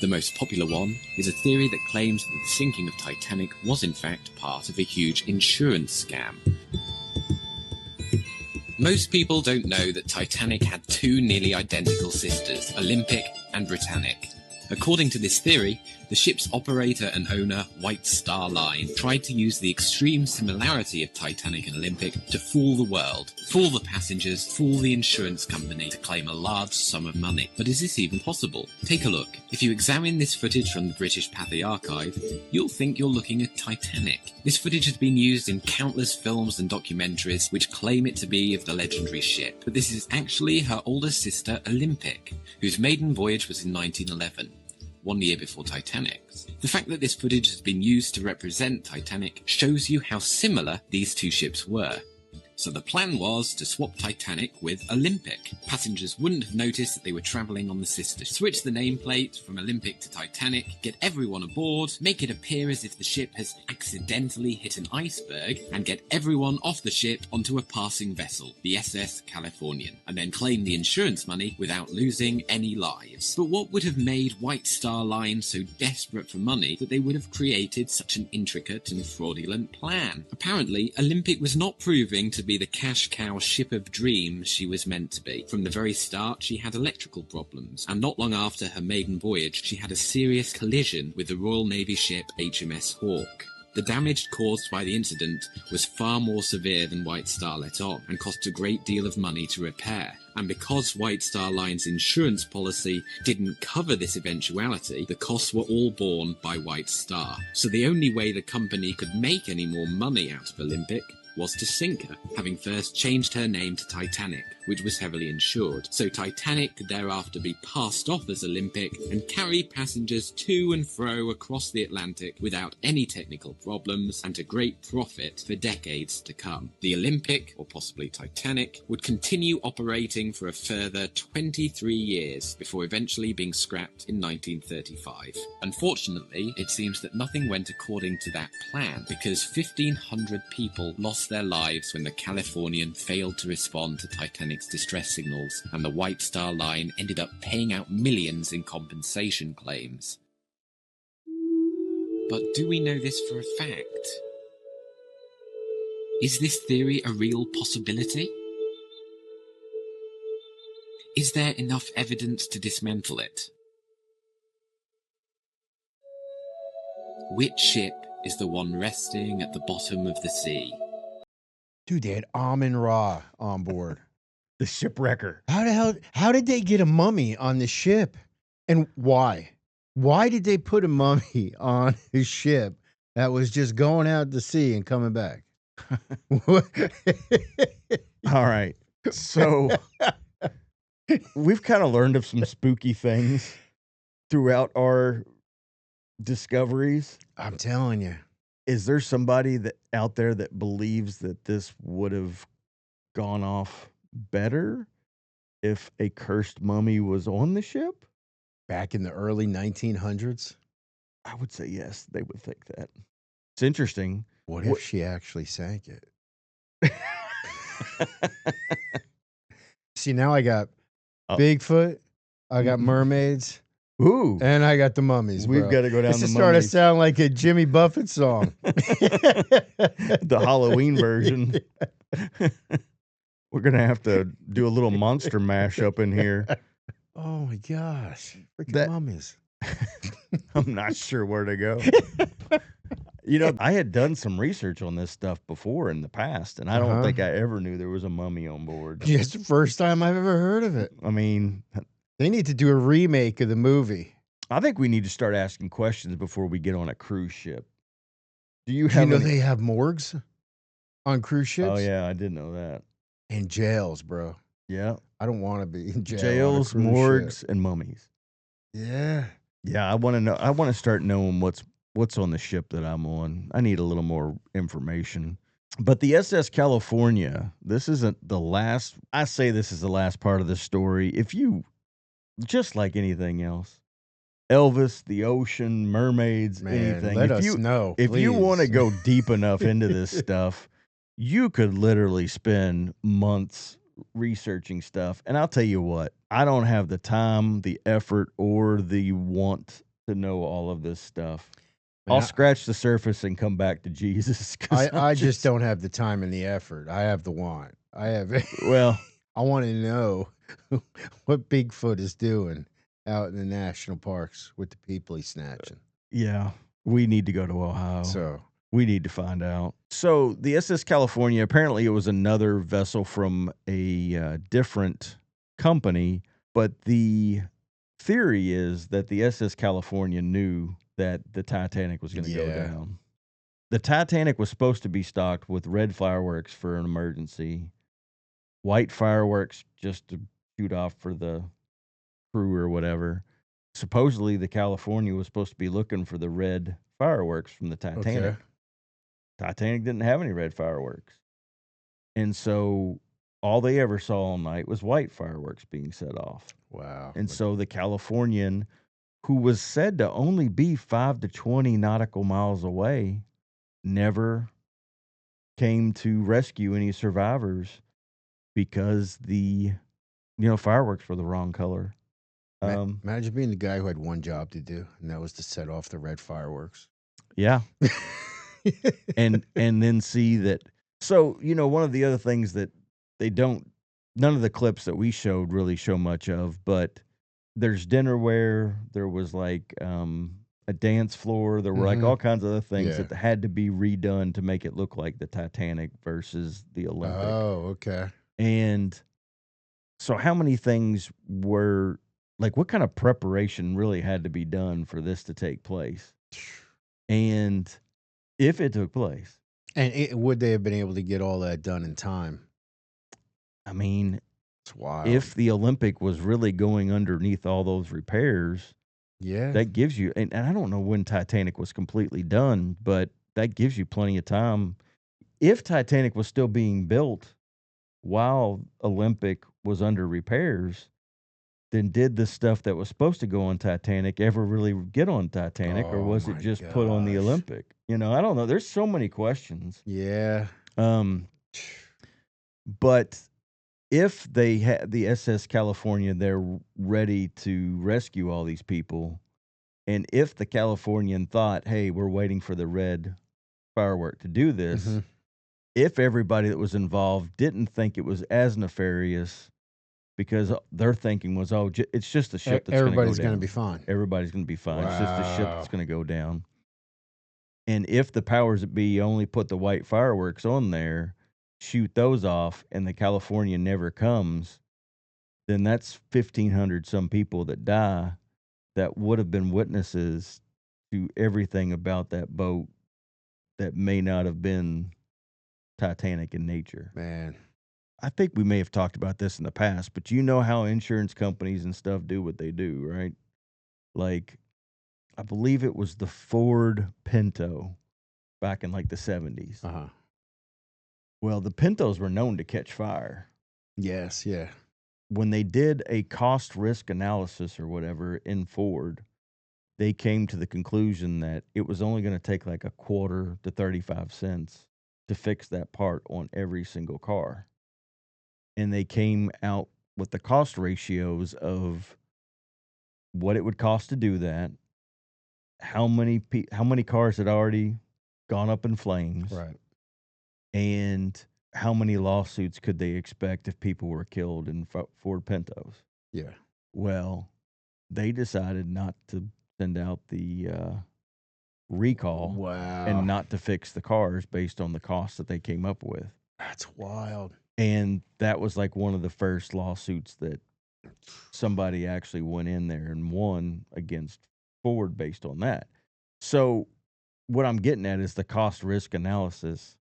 The most popular one is a theory that claims that the sinking of Titanic was in fact part of a huge insurance scam. Most people don't know that Titanic had 2 nearly identical sisters, Olympic and Britannic. According to this theory, the ship's operator and owner, White Star Line, tried to use the extreme similarity of Titanic and Olympic to fool the world, fool the passengers, fool the insurance company to claim a large sum of money. But is this even possible? Take a look. If you examine this footage from the British Pathy Archive, you'll think you're looking at Titanic. This footage has been used in countless films and documentaries which claim it to be of the legendary ship, but this is actually her older sister, Olympic, whose maiden voyage was in 1911. 1 year before Titanic's. The fact that this footage has been used to represent Titanic shows you how similar these 2 ships were. So the plan was to swap Titanic with Olympic. Passengers wouldn't have noticed that they were travelling on the sister. Switch the nameplate from Olympic to Titanic, get everyone aboard, make it appear as if the ship has accidentally hit an iceberg, and get everyone off the ship onto a passing vessel, the SS Californian, and then claim the insurance money without losing any lives. But what would have made White Star Line so desperate for money that they would have created such an intricate and fraudulent plan? Apparently, Olympic was not proving to be be the cash cow ship of dreams she was meant to be. From the very start, she had electrical problems, and not long after her maiden voyage, she had a serious collision with the Royal Navy ship HMS Hawke. The damage caused by the incident was far more severe than White Star let on, and cost a great deal of money to repair. And because White Star Line's insurance policy didn't cover this eventuality, the costs were all borne by White Star. So the only way the company could make any more money out of Olympic was to sink her, having first changed her name to Titanic, which was heavily insured. So Titanic could thereafter be passed off as Olympic and carry passengers to and fro across the Atlantic without any technical problems and to great profit for decades to come. The Olympic, or possibly Titanic, would continue operating for a further 23 years before eventually being scrapped in 1935. Unfortunately, it seems that nothing went according to that plan, because 1,500 people lost their lives when the Californian failed to respond to Titanic's distress signals, and the White Star Line ended up paying out millions in compensation claims. But do we know this for a fact? Is this theory a real possibility? Is there enough evidence to dismantle it? Which ship is the one resting at the bottom of the sea? Dude, they had Amun-Ra on board. The shipwrecker. How did they get a mummy on the ship? And why? Why did they put a mummy on a ship that was just going out to sea and coming back? All right. So we've kind of learned of some spooky things throughout our discoveries. I'm telling you. Is there somebody that out there that believes that this would have gone off better if a cursed mummy was on the ship? Back in the early 1900s? I would say yes, they would think that. It's interesting. What if she actually sank it? See, now I got Bigfoot, I got mermaids, ooh, and I got the mummies. We've got to go down this the is starting to mummies. sound like a Jimmy Buffett song. The Halloween version. We're going to have to do a little monster mash up in here. Oh my gosh. Freaking mummies. I'm not sure where to go. You know, I had done some research on this stuff before in the past, and I don't think I ever knew there was a mummy on board. Yeah, it's the first time I've ever heard of it. I mean, they need to do a remake of the movie. I think we need to start asking questions before we get on a cruise ship. Do you know they have morgues on cruise ships? Oh, yeah, I did know that. And jails, bro. Yeah. I don't want to be in jail. Jails, morgues, and mummies. Yeah. Yeah, I want to know. I want to start knowing what's on the ship that I'm on. I need a little more information. But the SS California, this isn't the last. I say this is the last part of the story. If you, just like anything else, Elvis, the ocean, mermaids, anything. Let us know. If you want to go deep enough into this stuff, you could literally spend months researching stuff. And I'll tell you what, I don't have the time, the effort, or the want to know all of this stuff. I'll scratch the surface and come back to Jesus. I just don't have the time and the effort. I have the want. I have. Well, I want to know what Bigfoot is doing out in the national parks with the people he's snatching. Yeah, we need to go to Ohio. So we need to find out. So the SS California, apparently it was another vessel from a different company, but the theory is that the SS California knew that the Titanic was going to go down. The Titanic was supposed to be stocked with red fireworks for an emergency, white fireworks just to shoot off for the crew or whatever. Supposedly the California was supposed to be looking for the red fireworks from the Titanic. Okay. Titanic didn't have any red fireworks. And so all they ever saw all night was white fireworks being set off. Wow. And so the Californian, who was said to only be 5 to 20 nautical miles away, never came to rescue any survivors because the fireworks were the wrong color. Imagine being the guy who had one job to do, and that was to set off the red fireworks. Yeah. and then see that So, one of the other things that they don't none of the clips that we showed really show much of, but there's dinnerware, there was, like, a dance floor, there were, like, Mhm. all kinds of other things Yeah. that had to be redone to make it look like the Titanic versus the Olympic. Oh, okay. And so how many things were like, what kind of preparation really had to be done for this to take place? And if it took place, And would they have been able to get all that done in time? I mean, It's wild. if the Olympic was really going underneath all those repairs, Yeah. that gives you, and I don't know when Titanic was completely done, but that gives you plenty of time. If Titanic was still being built while Olympic was under repairs, then did the stuff that was supposed to go on Titanic ever really get on Titanic, or Oh was it my just put on the gosh. Olympic? I don't know. There's so many questions. Yeah. Um, but if they had the SS California there ready to rescue all these people, and if the Californian thought, hey, we're waiting for the red firework to do this, Mhm. if everybody that was involved didn't think it was as nefarious because their thinking was, oh, it's just a ship that's going to go Everybody's gonna be down. fine. Everybody's going to be fine. It's just a ship that's Wow. going to go down. And if the powers that be only put the white fireworks on there, shoot those off, and the California never comes, then that's 1,500 some people that die that would have been witnesses to everything about that boat that may not have been Titanic in nature. Man. I think we may have talked about this in the past, but you know how insurance companies and stuff do what they do, right? Like, I believe it was the Ford Pinto back in like the 70s. Uh-huh. Well, the Pintos were known to catch fire. Yes, yeah. When they did a cost risk analysis or whatever in Ford, they came to the conclusion that it was only going to take like a quarter to 35 cents to fix that part on every single car. And they came out with the cost ratios of what it would cost to do that, how many cars had already gone up in flames, Right. and how many lawsuits could they expect if people were killed in Ford Pintos. Yeah. Well, they decided not to send out the recall Wow. and not to fix the cars based on the cost that they came up with. That's wild. And that was like one of the first lawsuits that somebody actually went in there and won against Ford based on that. So what I'm getting at is the cost risk analysis.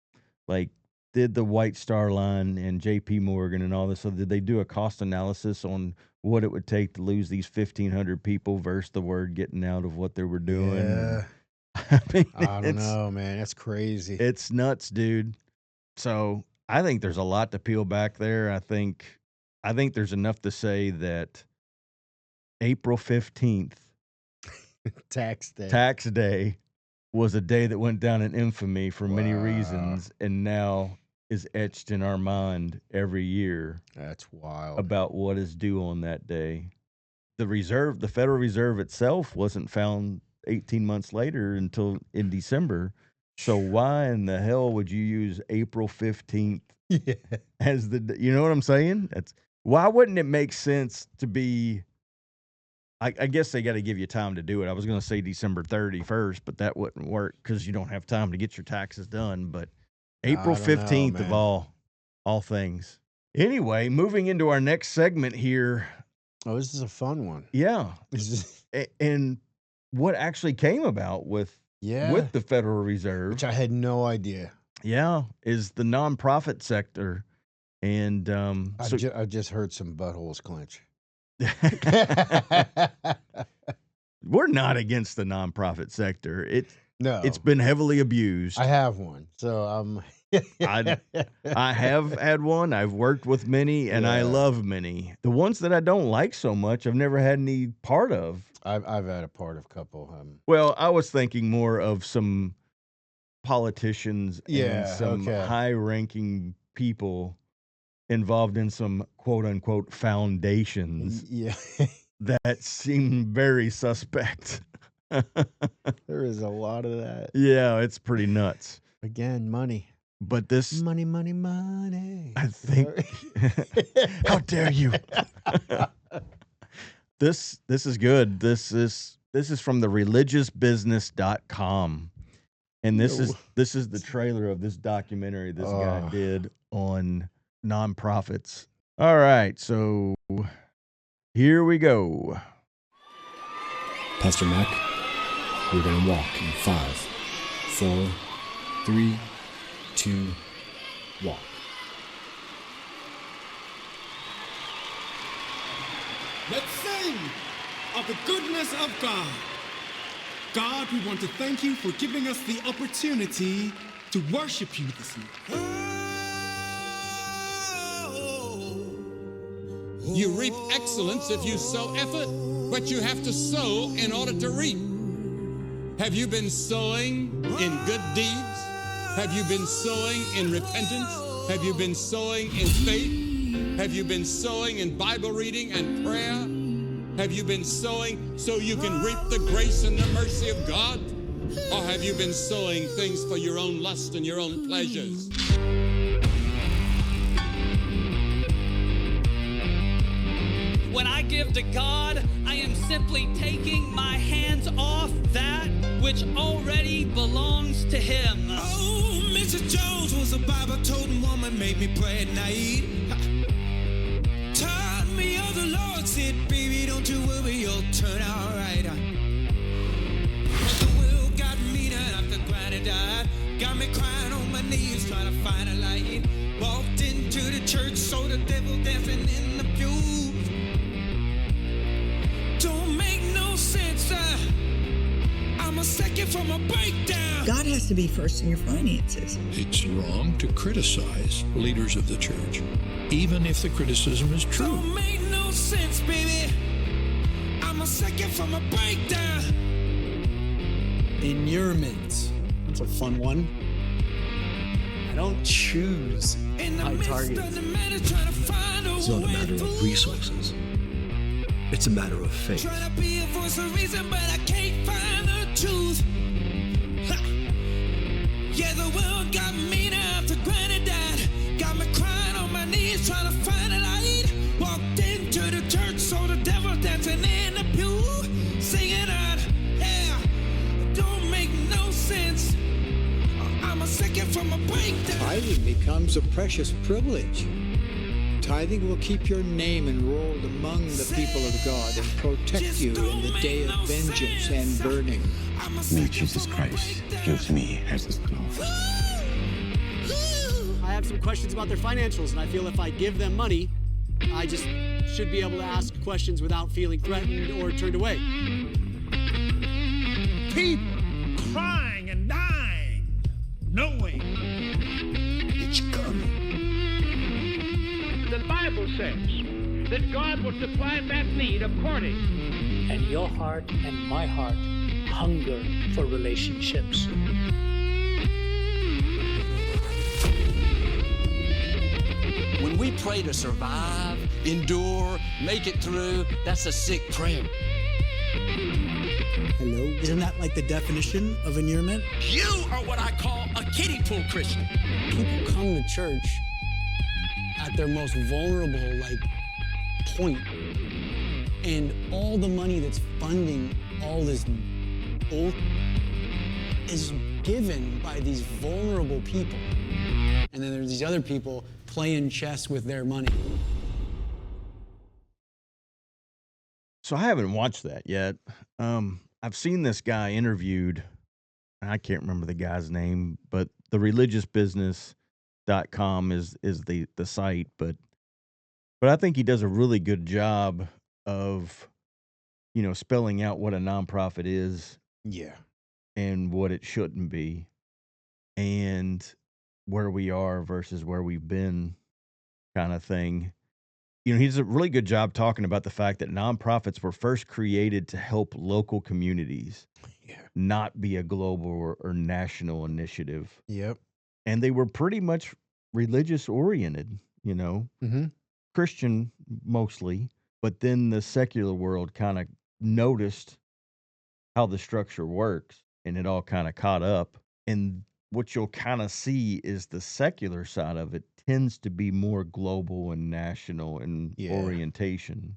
Like, did the White Star Line and JP Morgan and all this, so did they do a cost analysis on what it would take to lose these 1,500 people versus the word getting out of what they were doing? Yeah. I mean, I don't know, man. That's crazy. it's nuts, dude. So I think there's a lot to peel back there. I think there's enough to say that April 15th, Tax day. tax day, was a day that went down in infamy for many Wow. reasons, and now is etched in our mind every year That's wild. about what is due on that day. The Federal Reserve itself wasn't found 18 months later until in December. So why in the hell would you use April 15th Yeah. as you know what I'm saying? Why wouldn't it make sense to be, I guess they got to give you time to do it. I was going to say December 31st, but that wouldn't work because you don't have time to get your taxes done. But April I don't know, 15th of man. all things. Anyway, moving into our next segment here. Oh, this is a fun one. Yeah. This is, And what actually came about with yeah. the Federal Reserve, Which I had no idea. yeah, is the nonprofit sector. And I just heard some buttholes clench. we're not against the nonprofit sector. No. It's been heavily abused. I have one. So I have had one. I've worked with many, and I Yeah. love many. The ones that I don't like so much, I've never had any part of. I've had a part of a couple. Well, I was thinking more of some politicians and Yeah, some okay. high-ranking people involved in some quote-unquote foundations Yeah. that seem very suspect. There is a lot of that. Yeah, it's pretty nuts. Again, money. But this, Money, money, money. I think, how dare you? This is good. This is from the religiousbusiness.com. And this is the trailer of this documentary this guy did on nonprofits. All right, so here we go. Pastor Mac, we're going to walk in 5, 4, 3, 2, walk. Let's sing of the goodness of God. God, we want to thank you for giving us the opportunity to worship you this morning. You reap excellence if you sow effort, but you have to sow in order to reap. Have you been sowing in good deeds? Have you been sowing in repentance? Have you been sowing in faith? Have you been sowing in Bible reading and prayer? Have you been sowing so you can reap the grace and the mercy of God? Or have you been sowing things for your own lust and your own pleasures? When I give to God, I am simply taking my hands off that which already belongs to Him. Oh, Mrs. Jones was a Bible-toting woman, made me pray at night. Taught me of the Lord, said, baby, don't you worry, you'll turn out right. But the world got meaner after granny died. Got me crying on my knees, trying to find a light. Walked into the church, saw the devil dancing in the pews. Don't make no sense. I'm a second from a breakdown. God has to be first in your finances. It's wrong to criticize leaders of the church, even if the criticism is true. Don't make no sense, baby. I'm a second from a breakdown. Inurement. That's a fun one. I don't choose my target. It's not a matter of resources. It's a matter of faith. Trying to be a voice of reason, but I can't find the truth. Ha. Yeah, the world got meaner after granny died. Got me crying on my knees, trying to find a light. Walked into the church, saw the devil dancing in the pew, singing out, yeah, don't make no sense. I'm a second from a breakdown. Tithing becomes a precious privilege. Tithing will keep your name enrolled among the people of God and protect you in the day of vengeance and burning. May Jesus Christ use me as his cloth. I have some questions about their financials, and I feel if I give them money, I just should be able to ask questions without feeling threatened or turned away. People crying and dying, knowing it's coming. The Bible says that God will supply that need according. And your heart and my heart hunger for relationships. When we pray to survive, endure, make it through, that's a sick prayer. Hello? Isn't that like the definition of inurement? You are what I call a kiddie pool Christian. People come to church at their most vulnerable, point. And all the money that's funding all this bull is given by these vulnerable people. And then there's these other people playing chess with their money. So I haven't watched that yet. I've seen this guy interviewed. I can't remember the guy's name, but the religiousbusiness.com is the site, but I think he does a really good job of, spelling out what a nonprofit is. Yeah. And what it shouldn't be, and where we are versus where we've been, kind of thing. He does a really good job talking about the fact that nonprofits were first created to help local communities, not be a global or national initiative. Yep. And they were pretty much religious oriented, Christian mostly, but then the secular world kind of noticed how the structure works, and it all kind of caught up. And what you'll kind of see is the secular side of it tends to be more global and national in orientation.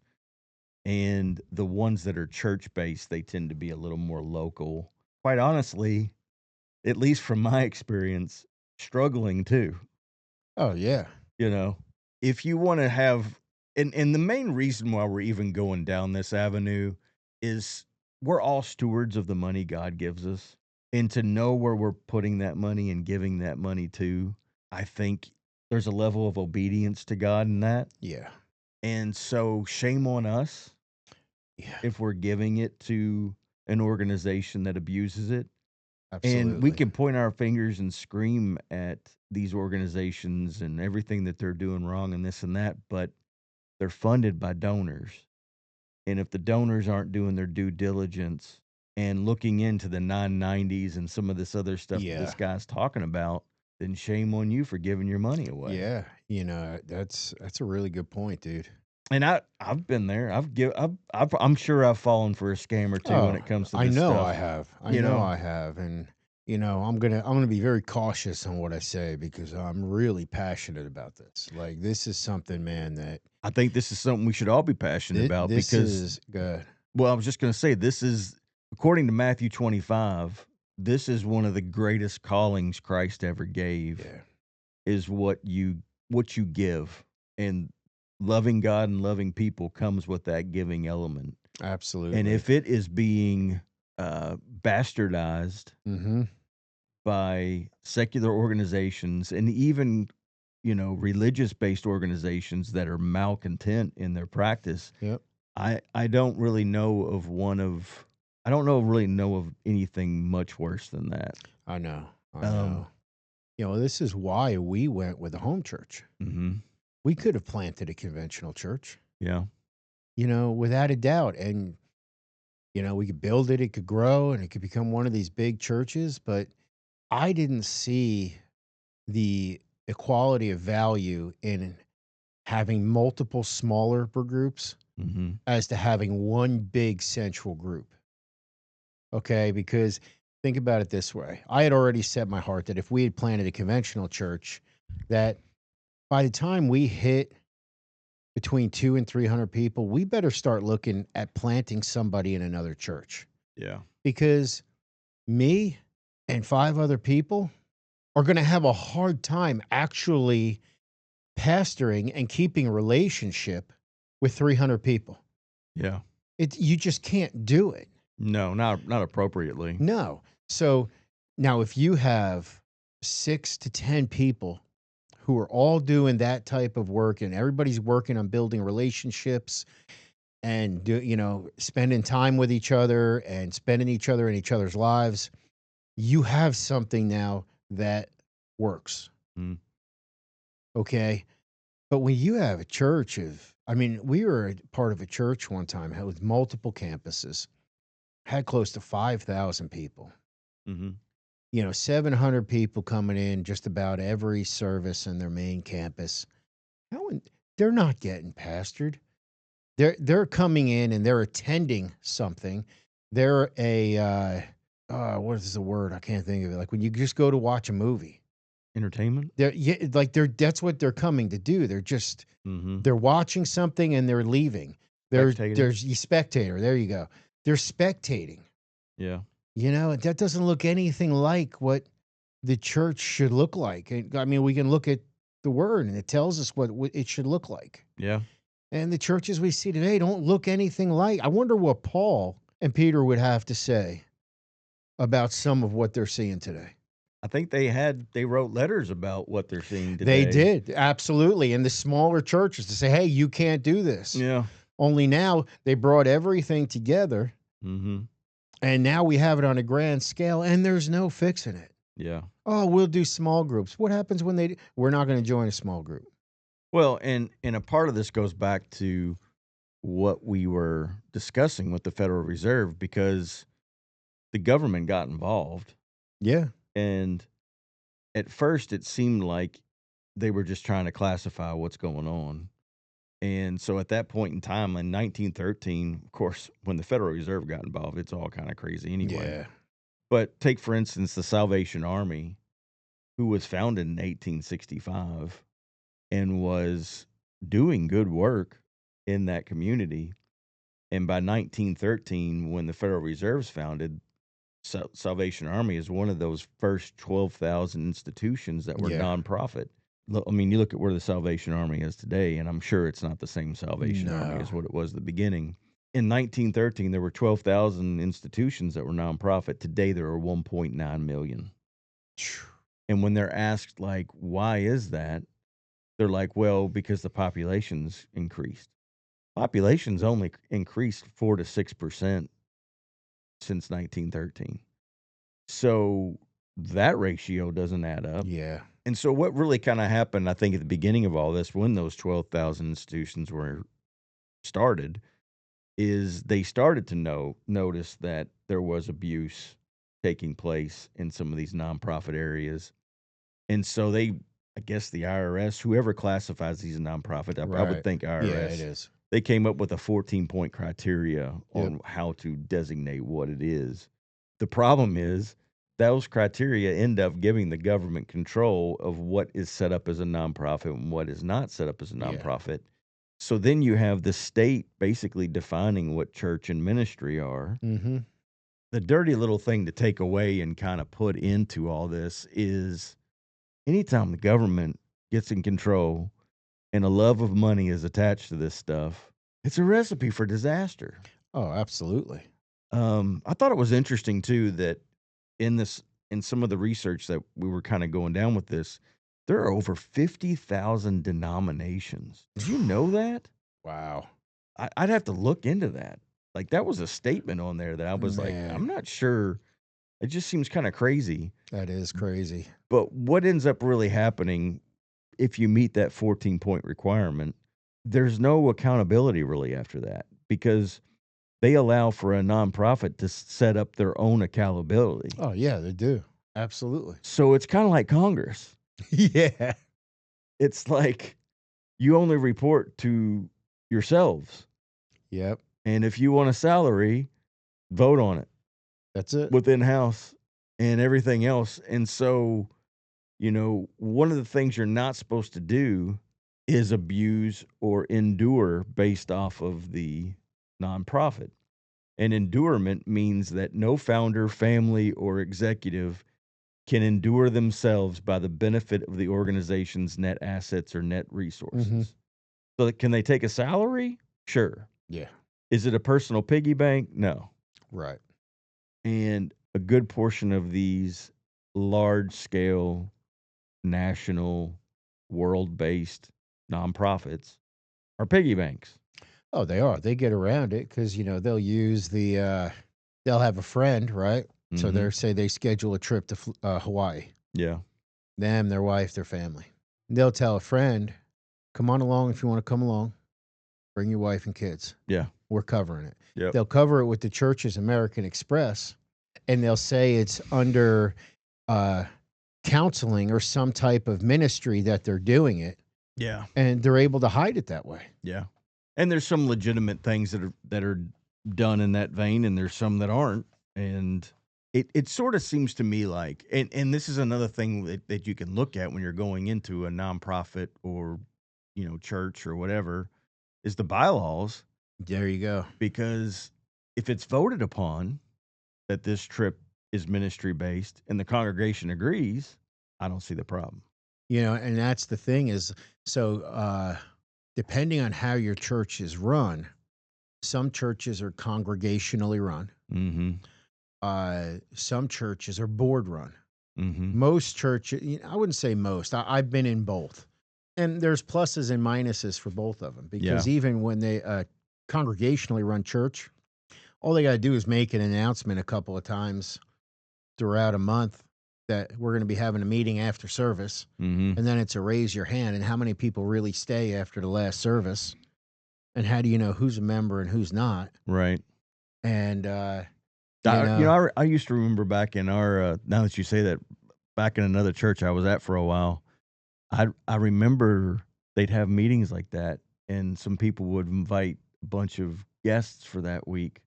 And the ones that are church based, they tend to be a little more local. Quite honestly, at least from my experience, struggling too. Oh, yeah. You know, if you want to have, and the main reason why we're even going down this avenue is we're all stewards of the money God gives us. And to know where we're putting that money and giving that money to, I think there's a level of obedience to God in that. Yeah. And so shame on us if we're giving it to an organization that abuses it. And we Absolutely. can point our fingers and scream at these organizations and everything that they're doing wrong and this and that, but they're funded by donors. And if the donors aren't doing their due diligence and looking into the 990s and some of this other stuff that this guy's talking about, then shame on you for giving your money away. Yeah. That's a really good point, dude. And I've been there. I'm sure I've fallen for a scam or two when it comes to I this know stuff. I have. I know I have. And I'm gonna be very cautious on what I say because I'm really passionate about this. Like this is something, man, that I think this is something we should all be passionate about this because is good. Well, I was just going to say this is according to Matthew 25, this is one of the greatest callings Christ ever gave. Yeah. Is what you give, and loving God and loving people comes with that giving element. Absolutely. And if it is being bastardized by secular organizations and even religious based organizations that are malcontent in their practice, I don't really know of anything much worse than that. I know. This is why we went with a home church. Mm-hmm. We could have planted a conventional church. Yeah. Without a doubt. And, we could build it, it could grow, and it could become one of these big churches. But I didn't see the equality of value in having multiple smaller groups as to having one big central group. Okay, because think about it this way. I had already set my heart that if we had planted a conventional church, that by the time we hit between 200 and 300 people, we better start looking at planting somebody in another church. Yeah. Because me and 5 other people are going to have a hard time actually pastoring and keeping a relationship with 300 people. Yeah. You just can't do it. No, not appropriately. No. So now if you have 6 to 10 people who are all doing that type of work and everybody's working on building relationships and spending time with each other and spending each other in each other's lives, you have something now that works. Okay. But when you have a church we were part of a church one time with multiple campuses, had close to 5,000 people. 700 people coming in just about every service in their main campus. They're not getting pastored. They're coming in and they're attending something. They're what is the word? I can't think of it. Like when you just go to watch a movie. Entertainment? That's what they're coming to do. They're just they're watching something and they're leaving. There's spectator. There you go. They're spectating. Yeah. That doesn't look anything like what the church should look like. I mean, we can look at the word and it tells us what it should look like. Yeah. And the churches we see today don't look anything like. I wonder what Paul and Peter would have to say about some of what they're seeing today. I think they wrote letters about what they're seeing today. They did, absolutely. In the smaller churches to say, hey, you can't do this. Yeah. Only now they brought everything together. And now we have it on a grand scale and there's no fixing it. Yeah. Oh, we'll do small groups. What happens when we're not going to join a small group? Well, and a part of this goes back to what we were discussing with the Federal Reserve because the government got involved. Yeah. And at first it seemed like they were just trying to classify what's going on. And so at that point in time in 1913, of course, when the Federal Reserve got involved, it's all kind of crazy anyway. Yeah. But take, for instance, the Salvation Army. who was founded in 1865 and was doing good work in that community. And by 1913, when the Federal Reserve's founded, Salvation Army is one of those first 12,000 institutions that were nonprofit. I mean, you look at where the Salvation Army is today, and I'm sure it's not the same Salvation Army as what it was at the beginning. In 1913, there were 12,000 institutions that were nonprofit. Today, there are 1.9 million. And when they're asked, like, why is that? They're like, well, because the population's increased. Population's only increased 4 to 6% since 1913. So that ratio doesn't add up. Yeah. And so what really kind of happened, I think, at the beginning of all this, when those 12,000 institutions were started, is they started to notice that there was abuse taking place in some of these nonprofit areas. And so they, I guess the IRS, whoever classifies these as nonprofit, I would think IRS. Yeah, it is. They came up with a 14-point criteria on how to designate what it is. The problem is those criteria end up giving the government control of what is set up as a nonprofit and what is not set up as a nonprofit. So then you have the state basically defining what church and ministry are. Mm-hmm. The dirty little thing to take away and kind of put into all this is anytime the government gets in control and a love of money is attached to this stuff, it's a recipe for disaster. Oh, absolutely. I thought it was interesting too that in some of the research that we were kind of going down with this, there are over 50,000 denominations. Did you know that? Wow. I'd have to look into that. Like, that was a statement on there that I was like, I'm not sure. It just seems kind of crazy. That is crazy. But what ends up really happening if you meet that 14-point requirement, there's no accountability really after that, because they allow for a nonprofit to set up their own accountability. Oh, yeah, they do. Absolutely. So it's kind of like Congress. Yeah. It's like you only report to yourselves. Yep. And if you want a salary, vote on it. That's it. Within house and everything else. And so, one of the things you're not supposed to do is abuse or endure based off of the nonprofit. And endurement means that no founder, family, or executive can endure themselves by the benefit of the organization's net assets or net resources. Mm-hmm. So can they take a salary? Sure. Yeah. Is it a personal piggy bank? No. Right. And a good portion of these large-scale, national, world-based nonprofits are piggy banks. Oh, they are. They get around it because, they'll use they'll have a friend, right? Mm-hmm. So they schedule a trip to Hawaii. Yeah. Them, their wife, their family. They'll tell a friend, come on along if you want to come along. Bring your wife and kids. Yeah. We're covering it. Yep. They'll cover it with the church's American Express, and they'll say it's under counseling or some type of ministry that they're doing it. Yeah. And they're able to hide it that way. Yeah. And there's some legitimate things that are done in that vein, and there's some that aren't. And it sort of seems to me like, and this is another thing that you can look at when you're going into a nonprofit or, church or whatever, is the bylaws. There you go. Because if it's voted upon that this trip is ministry based and the congregation agrees, I don't see the problem. And that's the thing is, so depending on how your church is run, some churches are congregationally run. Mm-hmm. Some churches are board run. Mm-hmm. Most churches, I wouldn't say most. I've been in both. And there's pluses and minuses for both of them. Because even when they congregationally run church, all they got to do is make an announcement a couple of times throughout a month that we're going to be having a meeting after service. Mm-hmm. And then it's a raise your hand. And how many people really stay after the last service? And how do you know who's a member and who's not? Right. And, I used to remember back in our, now that you say that, back in another church I was at for a while, I remember they'd have meetings like that, and some people would invite a bunch of guests for that week.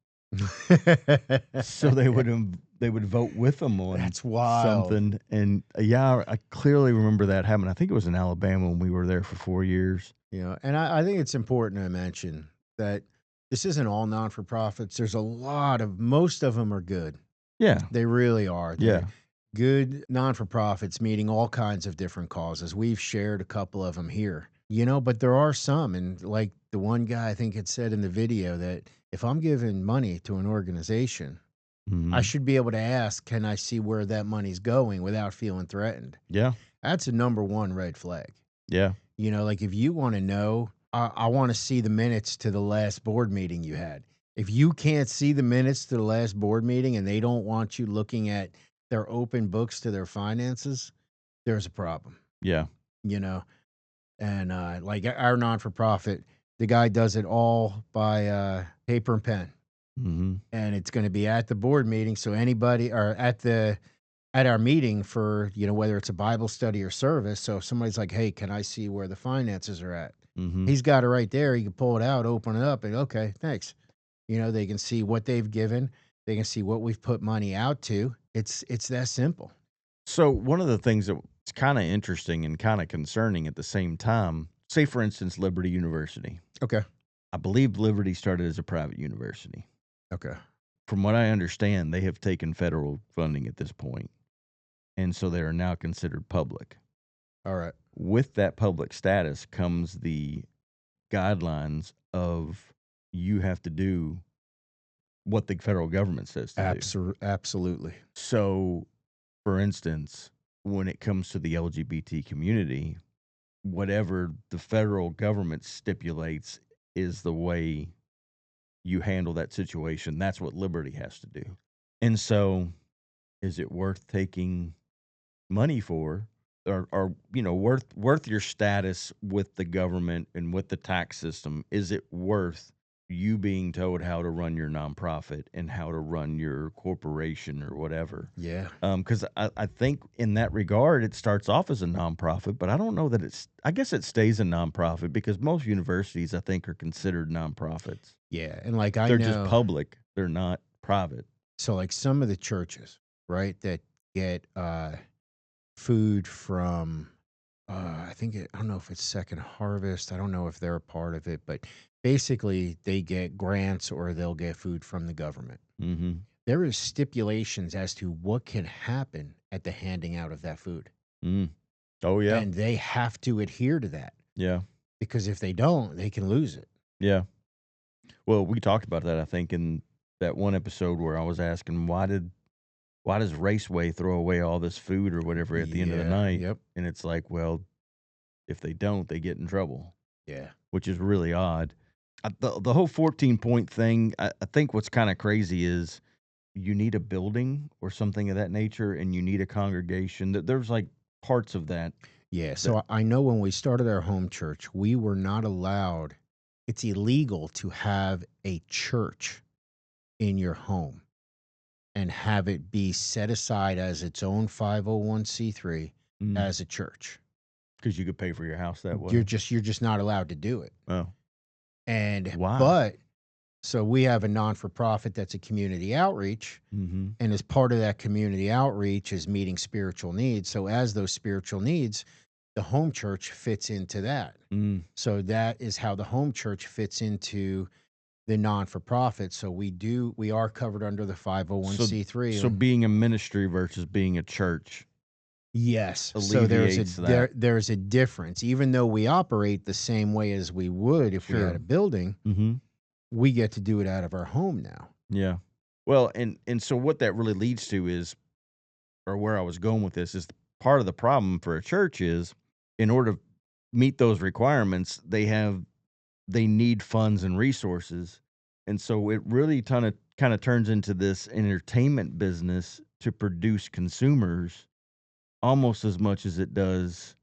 So they would vote with them on That's wild. something. And yeah, I clearly remember that happening. I think it was in Alabama when we were there for 4 years. You know, and I think it's important to mention that this isn't all non-for-profits. There's most of them are good. Yeah. They really are. They're Yeah. good non-for-profits meeting all kinds of different causes. We've shared a couple of them here, you know, but there are some. And like the one guy, I think it said in the video that if I'm giving money to an organization, I should be able to ask, can I see where that money's going without feeling threatened? Yeah. That's a number one red flag. Yeah. You know, like if you want to know, I want to see the minutes to the last board meeting you had. If you can't see the minutes to the last board meeting and they don't want you looking at their open books to their finances, there's a problem, Yeah. you know? And like our non-for-profit, the guy does it all by paper and pen. And it's going to be at the board meeting. So anybody or at our meeting for, you know, whether it's a Bible study or service. So if somebody's like, hey, can I see where the finances are at? He's got it right there. He can pull it out, open it up, and okay, thanks. You know, they can see what they've given. They can see what we've put money out to. It's that simple. So one of the things that's kind of interesting and kind of concerning at the same time, say for instance, Liberty University. Okay. I believe Liberty started as a private university. Okay. From what I understand, they have taken federal funding at this point, and so they are now considered public. All right. With that public status comes the guidelines of you have to do what the federal government says to do. Absolutely. So, for instance, when it comes to the LGBT community, whatever the federal government stipulates is the way you handle that situation. That's what Liberty has to do. And so, is it worth taking money for, or you know, worth your status with the government and with the tax system? Is it worth you being told how to run your nonprofit and how to run your corporation or whatever? Yeah. Because I think in that regard, it starts off as a nonprofit, but I don't know that I guess it stays a nonprofit because most universities, I think, are considered nonprofits. Yeah. And like they're just public. They're not private. So like some of the churches, right, that get food from, I don't know if it's Second Harvest. I don't know if they're a part of it, but basically they get grants or they'll get food from the government. There is stipulations as to what can happen at the handing out of that food. Oh, yeah. And they have to adhere to that. Yeah. Because if they don't, they can lose it. Yeah. Well, we talked about that, I think, in that one episode where I was asking, why does Raceway throw away all this food or whatever at the end of the night? Yep. And it's like, well, if they don't, they get in trouble. Yeah. Which is really odd. The whole 14-point thing, I think what's kind of crazy is you need a building or something of that nature, and you need a congregation. There's like parts of that. Yeah. So I know when we started our home church, we were not allowed. It's illegal to have a church in your home and have it be set aside as its own 501c3 as a church. Because you could pay for your house that way. You're just not allowed to do it. Oh. And why? But so we have a non-for-profit that's a community outreach, and as part of that community outreach is meeting spiritual needs. So as those spiritual needs, the home church fits into that. So that is how the home church fits into the non-for-profit. So we are covered under the 501c3. So being a ministry versus being a church. Yes. So there's a difference. Even though we operate the same way as we would if we had a building, we get to do it out of our home now. Yeah. Well, and so what that really leads to is, or where I was going with this is, part of the problem for a church is, in order to meet those requirements, they need funds and resources. And so it really kind of turns into this entertainment business to produce consumers almost as much as it does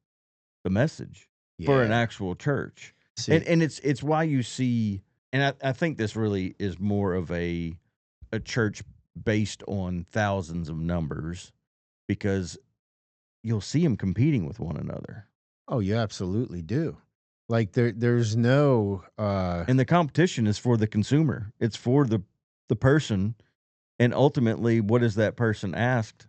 the message for an actual church. And it's why you see, and I think this really is more of a church based on thousands of numbers, because you'll see them competing with one another. Oh, you absolutely do. Like there's no and the competition is for the consumer. It's for the the person, and ultimately, what is that person asked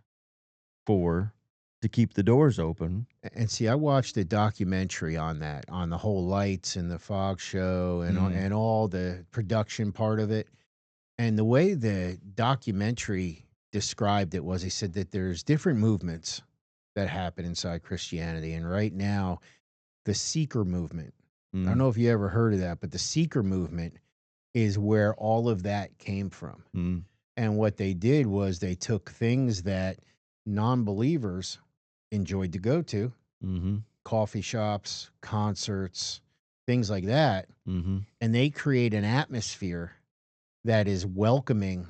for to keep the doors open? And see, I watched a documentary on that, on the whole lights and the fog show and all the production part of it. And the way the documentary described it was, he said that there's different movements that happen inside Christianity. And right now, the seeker movement, I don't know if you ever heard of that, but the seeker movement is where all of that came from. And what they did was they took things that non-believers enjoyed to go to, coffee shops, concerts, things like that, and they create an atmosphere that is welcoming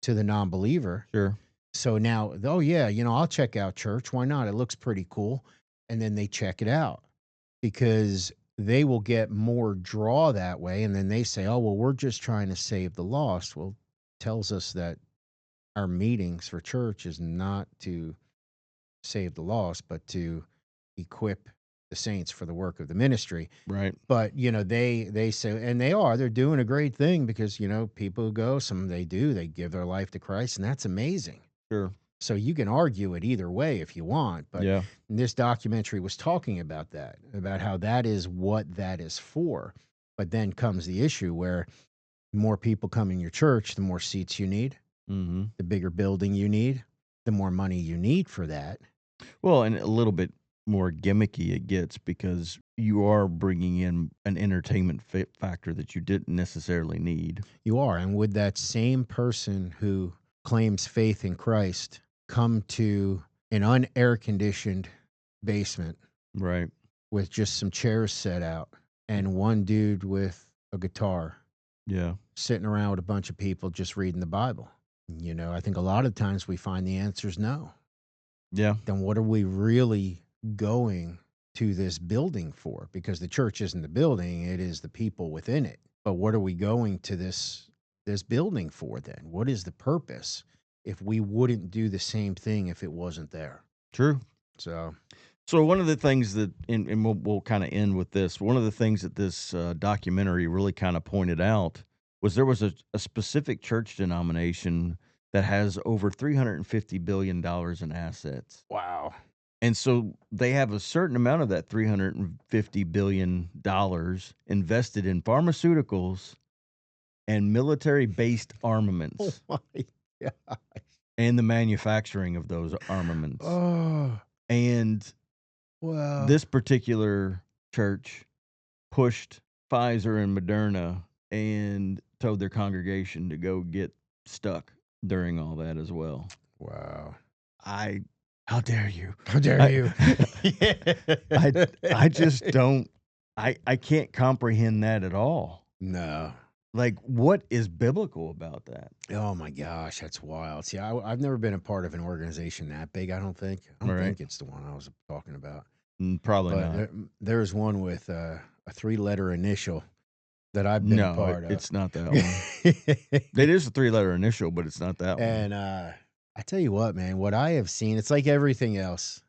to the non-believer. Sure. So now, oh yeah, I'll check out church. Why not? It looks pretty cool. And then they check it out because they will get more draw that way. And then they say, oh, well, we're just trying to save the lost. Well, tells us that our meetings for church is not to save the lost, but to equip the saints for the work of the ministry. Right. But, they say, and they're doing a great thing because, people who go, they give their life to Christ, and that's amazing. Sure. So you can argue it either way if you want, but Yeah. this documentary was talking about that, about how that is what that is for. But then comes the issue where the more people come in your church, the more seats you need, the bigger building you need, the more money you need for that. Well, and a little bit more gimmicky it gets because you are bringing in an entertainment factor that you didn't necessarily need. You are. And would that same person who claims faith in Christ come to an unair-conditioned basement, right, with just some chairs set out and one dude with a guitar, sitting around with a bunch of people just reading the Bible? I think a lot of times we find the answer is no. Yeah. Then what are we really going to this building for? Because the church isn't the building, it is the people within it. But what are we going to this building for then? What is the purpose if we wouldn't do the same thing if it wasn't there? True. So one of the things that, and we'll kind of end with this, one of the things that this documentary really kind of pointed out was there was a specific church denomination that has over $350 billion in assets. Wow. And so they have a certain amount of that $350 billion invested in pharmaceuticals and military-based armaments. Oh my gosh. And the manufacturing of those armaments. Oh. And wow. This particular church pushed Pfizer and Moderna and told their congregation to go get stuck during all that as well. Wow. How dare you? How dare you? I just don't, I can't comprehend that at all. No. Like, what is biblical about that? Oh my gosh, that's wild. See, I've never been a part of an organization that big, I don't think. I don't think it's the one I was talking about. Probably but not. There's one with a 3-letter initial that I've been a part of. It's not that one. It is a 3-letter initial, but it's not that one. And I tell you what, man, what I have seen, it's like everything else.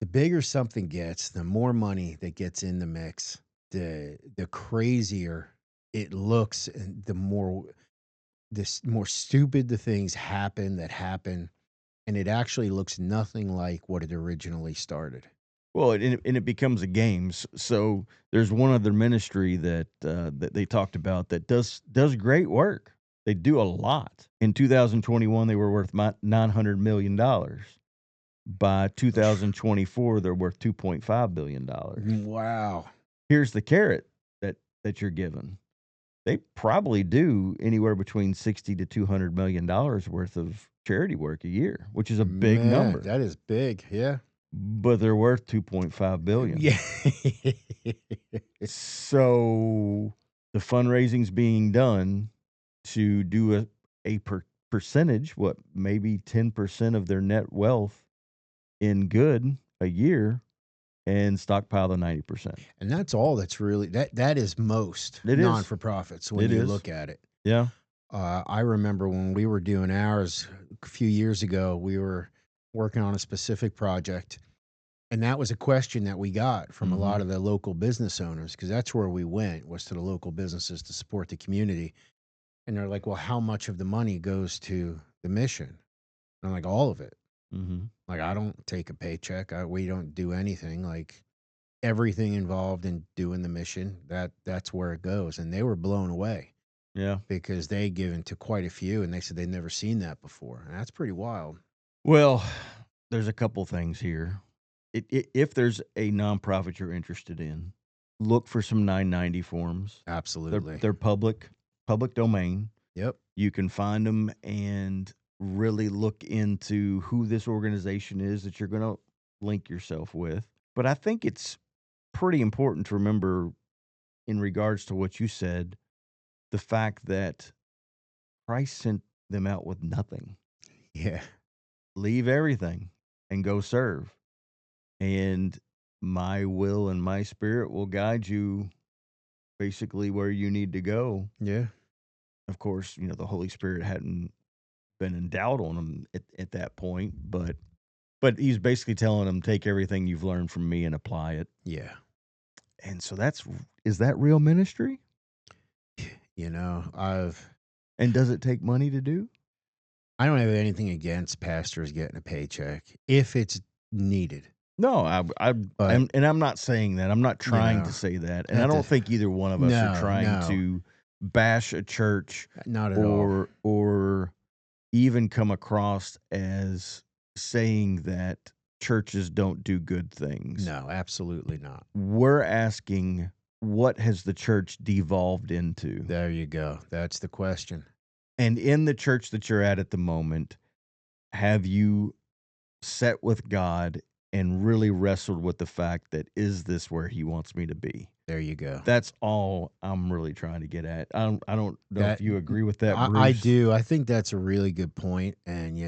The bigger something gets, the more money that gets in the mix, the crazier it looks, and the more stupid the things happen, and it actually looks nothing like what it originally started. Well, and it becomes a game. So there's one other ministry that they talked about that does great work. They do a lot. In 2021, they were worth $900 million. By 2024, they're worth $2.5 billion. Wow. Here's the carrot that you're given. They probably do anywhere between $60 to $200 million worth of charity work a year, which is a big number. That is big, yeah. But they're worth $2.5 billion. Yeah. So the fundraising's being done to do a percentage, maybe 10% of their net wealth in good a year, and stockpile the 90%. And that's all that's really, that is most non-for-profits when you look at it. Yeah. I remember when we were doing ours a few years ago, we were working on a specific project, and that was a question that we got from a lot of the local business owners, because that's where we went, was to the local businesses to support the community. And they're like, well, how much of the money goes to the mission? And I'm like, all of it. Mm-hmm. Like, I don't take a paycheck. We don't do anything. Like, everything involved in doing the mission, that's where it goes. And they were blown away. Yeah. Because they given to quite a few, and they said they'd never seen that before. And that's pretty wild. Well, there's a couple things here. If there's a nonprofit you're interested in, look for some 990 forms. Absolutely. They're public domain. Yep. You can find them and really look into who this organization is that you're going to link yourself with. But I think it's pretty important to remember, in regards to what you said, the fact that Christ sent them out with nothing. Yeah. Leave everything and go serve. And my will and my spirit will guide you basically where you need to go. Yeah. Of course, the Holy Spirit hadn't been endowed on them at that point, but he's basically telling them, take everything you've learned from me and apply it. Yeah. And so is that real ministry? And does it take money to do? I don't have anything against pastors getting a paycheck if it's needed. No, I'm not saying that. I'm not trying to say that. And I don't think either one of us are trying to bash a church Not at all. or even come across as saying that churches don't do good things. No, absolutely not. We're asking, what has the church devolved into? There you go. That's the question. And in the church that you're at the moment, have you sat with God and really wrestled with the fact that, is this where he wants me to be? There you go. That's all I'm really trying to get at. I don't know if you agree with that, Bruce. I do. I think that's a really good point. And,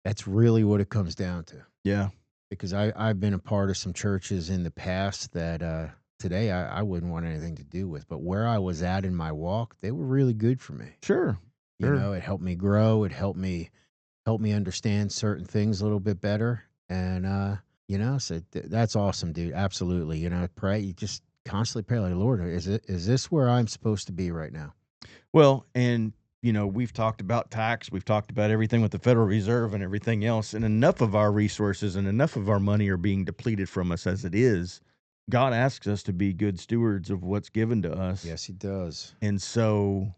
that's really what it comes down to. Yeah. Because I've been a part of some churches in the past that today I wouldn't want anything to do with. But where I was at in my walk, they were really good for me. Sure. It helped me grow. It helped me understand certain things a little bit better. And, so that's awesome, dude. Absolutely. Pray. You just constantly pray, like, Lord, is this where I'm supposed to be right now? Well, and, we've talked about tax. We've talked about everything with the Federal Reserve and everything else. And enough of our resources and enough of our money are being depleted from us as it is. God asks us to be good stewards of what's given to us. Yes, he does. And so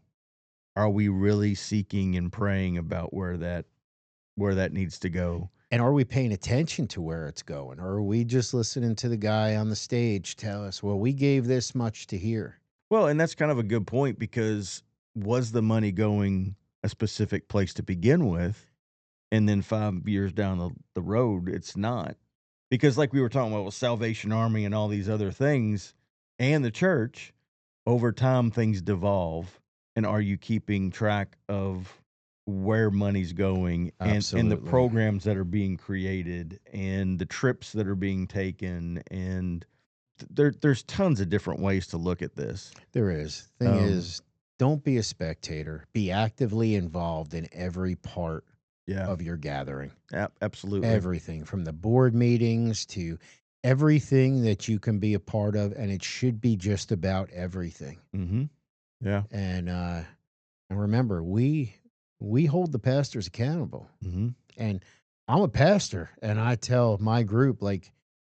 are we really seeking and praying about where that needs to go? And are we paying attention to where it's going? Or are we just listening to the guy on the stage tell us, well, we gave this much to here? Well, and that's kind of a good point, because was the money going a specific place to begin with? And then 5 years down the road, it's not. Because like we were talking about with Salvation Army and all these other things and the church, over time things devolve. And are you keeping track of where money's going and the programs that are being created and the trips that are being taken? And there's tons of different ways to look at this. There is. Thing is, don't be a spectator. Be actively involved in every part of your gathering. Absolutely. Everything from the board meetings to everything that you can be a part of. And it should be just about everything. Mm-hmm. Yeah. And remember, we hold the pastors accountable. Mm-hmm. And I'm a pastor, and I tell my group, like,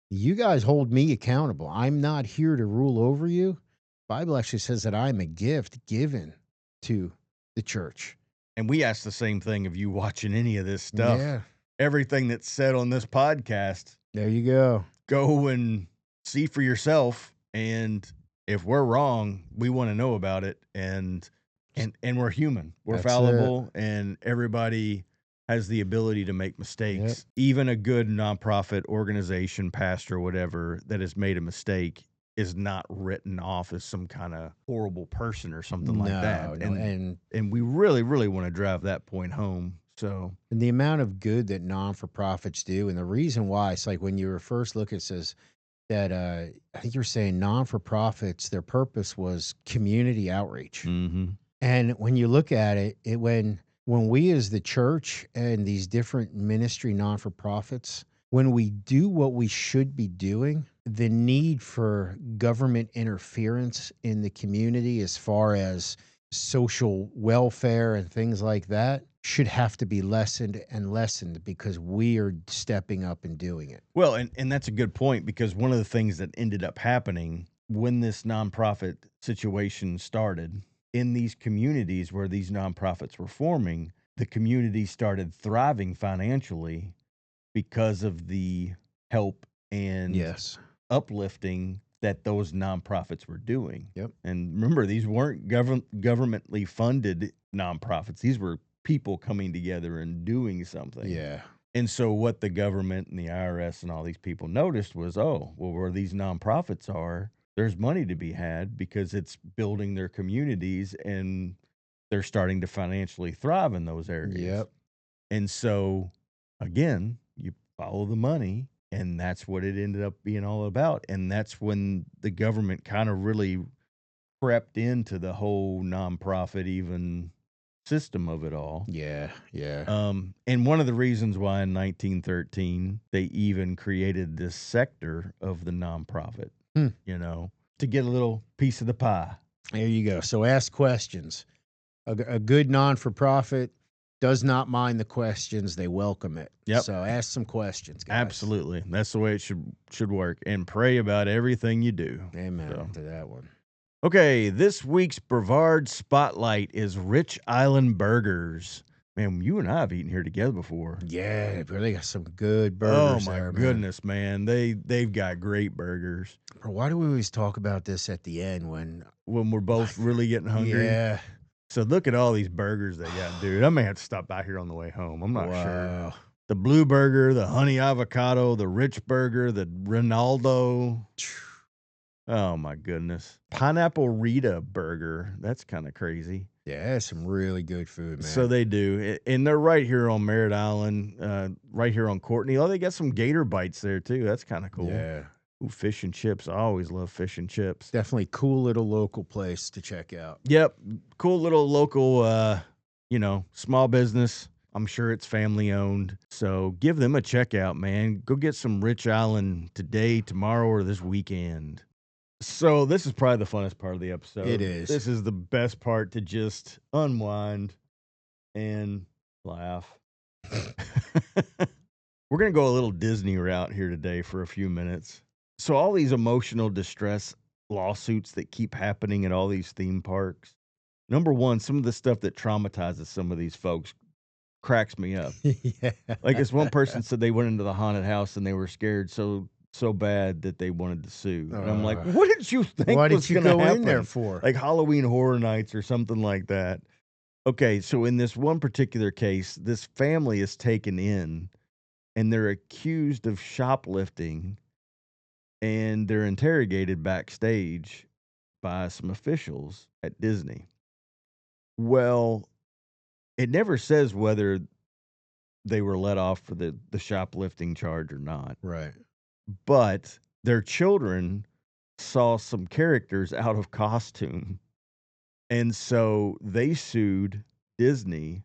you guys hold me accountable. I'm not here to rule over you. The Bible actually says that I'm a gift given to the church. And we ask the same thing of you watching any of this stuff. Yeah. Everything that's said on this podcast. There you go. Go and see for yourself. And if we're wrong, we want to know about it. And we're human. We're fallible, and everybody has the ability to make mistakes. Yep. Even a good nonprofit organization, pastor, whatever, that has made a mistake is not written off as some kind of horrible person or something like that. No, and we really, really want to drive that point home. So, and the amount of good that non-for-profits do, and the reason why, it's like when you were first looking, it says that I think you're saying non-for-profits, their purpose was community outreach. Mm-hmm. And when you look at it, when we as the church and these different ministry non-for-profits, when we do what we should be doing, the need for government interference in the community as far as social welfare and things like that should have to be lessened and lessened because we are stepping up and doing it. Well, and that's a good point, because one of the things that ended up happening when this nonprofit situation started in these communities where these nonprofits were forming, the community started thriving financially because of the help and uplifting that those nonprofits were doing. Yep. And remember, these weren't governmentally funded nonprofits. These were people coming together and doing something. Yeah. And so what the government and the IRS and all these people noticed was, oh, well, where these nonprofits are, there's money to be had because it's building their communities and they're starting to financially thrive in those areas. Yep. And so, again, you follow the money, and that's what it ended up being all about. And that's when the government kind of really crept into the whole nonprofit even system of it all. Yeah, yeah. And one of the reasons why in 1913 they even created this sector of the nonprofit, you know, to get a little piece of the pie. There you go. So ask questions. A good non-for-profit does not mind the questions. They welcome it. Yep. So ask some questions, guys. Absolutely. That's the way it should work. And pray about everything you do. Amen to that one. Okay, this week's Brevard Spotlight is Rich Island Burgers. Man, you and I have eaten here together before. Yeah, bro, they got some good burgers. Oh my there, goodness, man. They've got great burgers. Bro, why do we always talk about this at the end when we're both really getting hungry? Yeah. So look at all these burgers they got, dude. I may have to stop by here on the way home. I'm not sure. The blue burger, the honey avocado, the rich burger, the Ronaldo. Oh my goodness. Pineapple Rita burger. That's kind of crazy. Yeah, that's some really good food, man. So they do. And they're right here on Merritt Island, right here on Courtney. Oh, they got some gator bites there too. That's kind of cool. Yeah. Ooh, fish and chips. I always love fish and chips. Definitely cool little local place to check out. Yep. Cool little local, small business. I'm sure it's family owned. So give them a check out, man. Go get some Rich Island today, tomorrow, or this weekend. So this is probably the funnest part of the episode. It is. This is the best part to just unwind and laugh. We're going to go a little Disney route here today for a few minutes. So all these emotional distress lawsuits that keep happening at all these theme parks. Number one, some of the stuff that traumatizes some of these folks cracks me up. Yeah. Like this one person said they went into the haunted house and they were scared so bad that they wanted to sue. And I'm like, what did you think what was did you going to go happen? in there for? Like Halloween Horror Nights or something like that. Okay, so in this one particular case, this family is taken in and they're accused of shoplifting and they're interrogated backstage by some officials at Disney. Well, it never says whether they were let off for the shoplifting charge or not. Right. But their children saw some characters out of costume. And so they sued Disney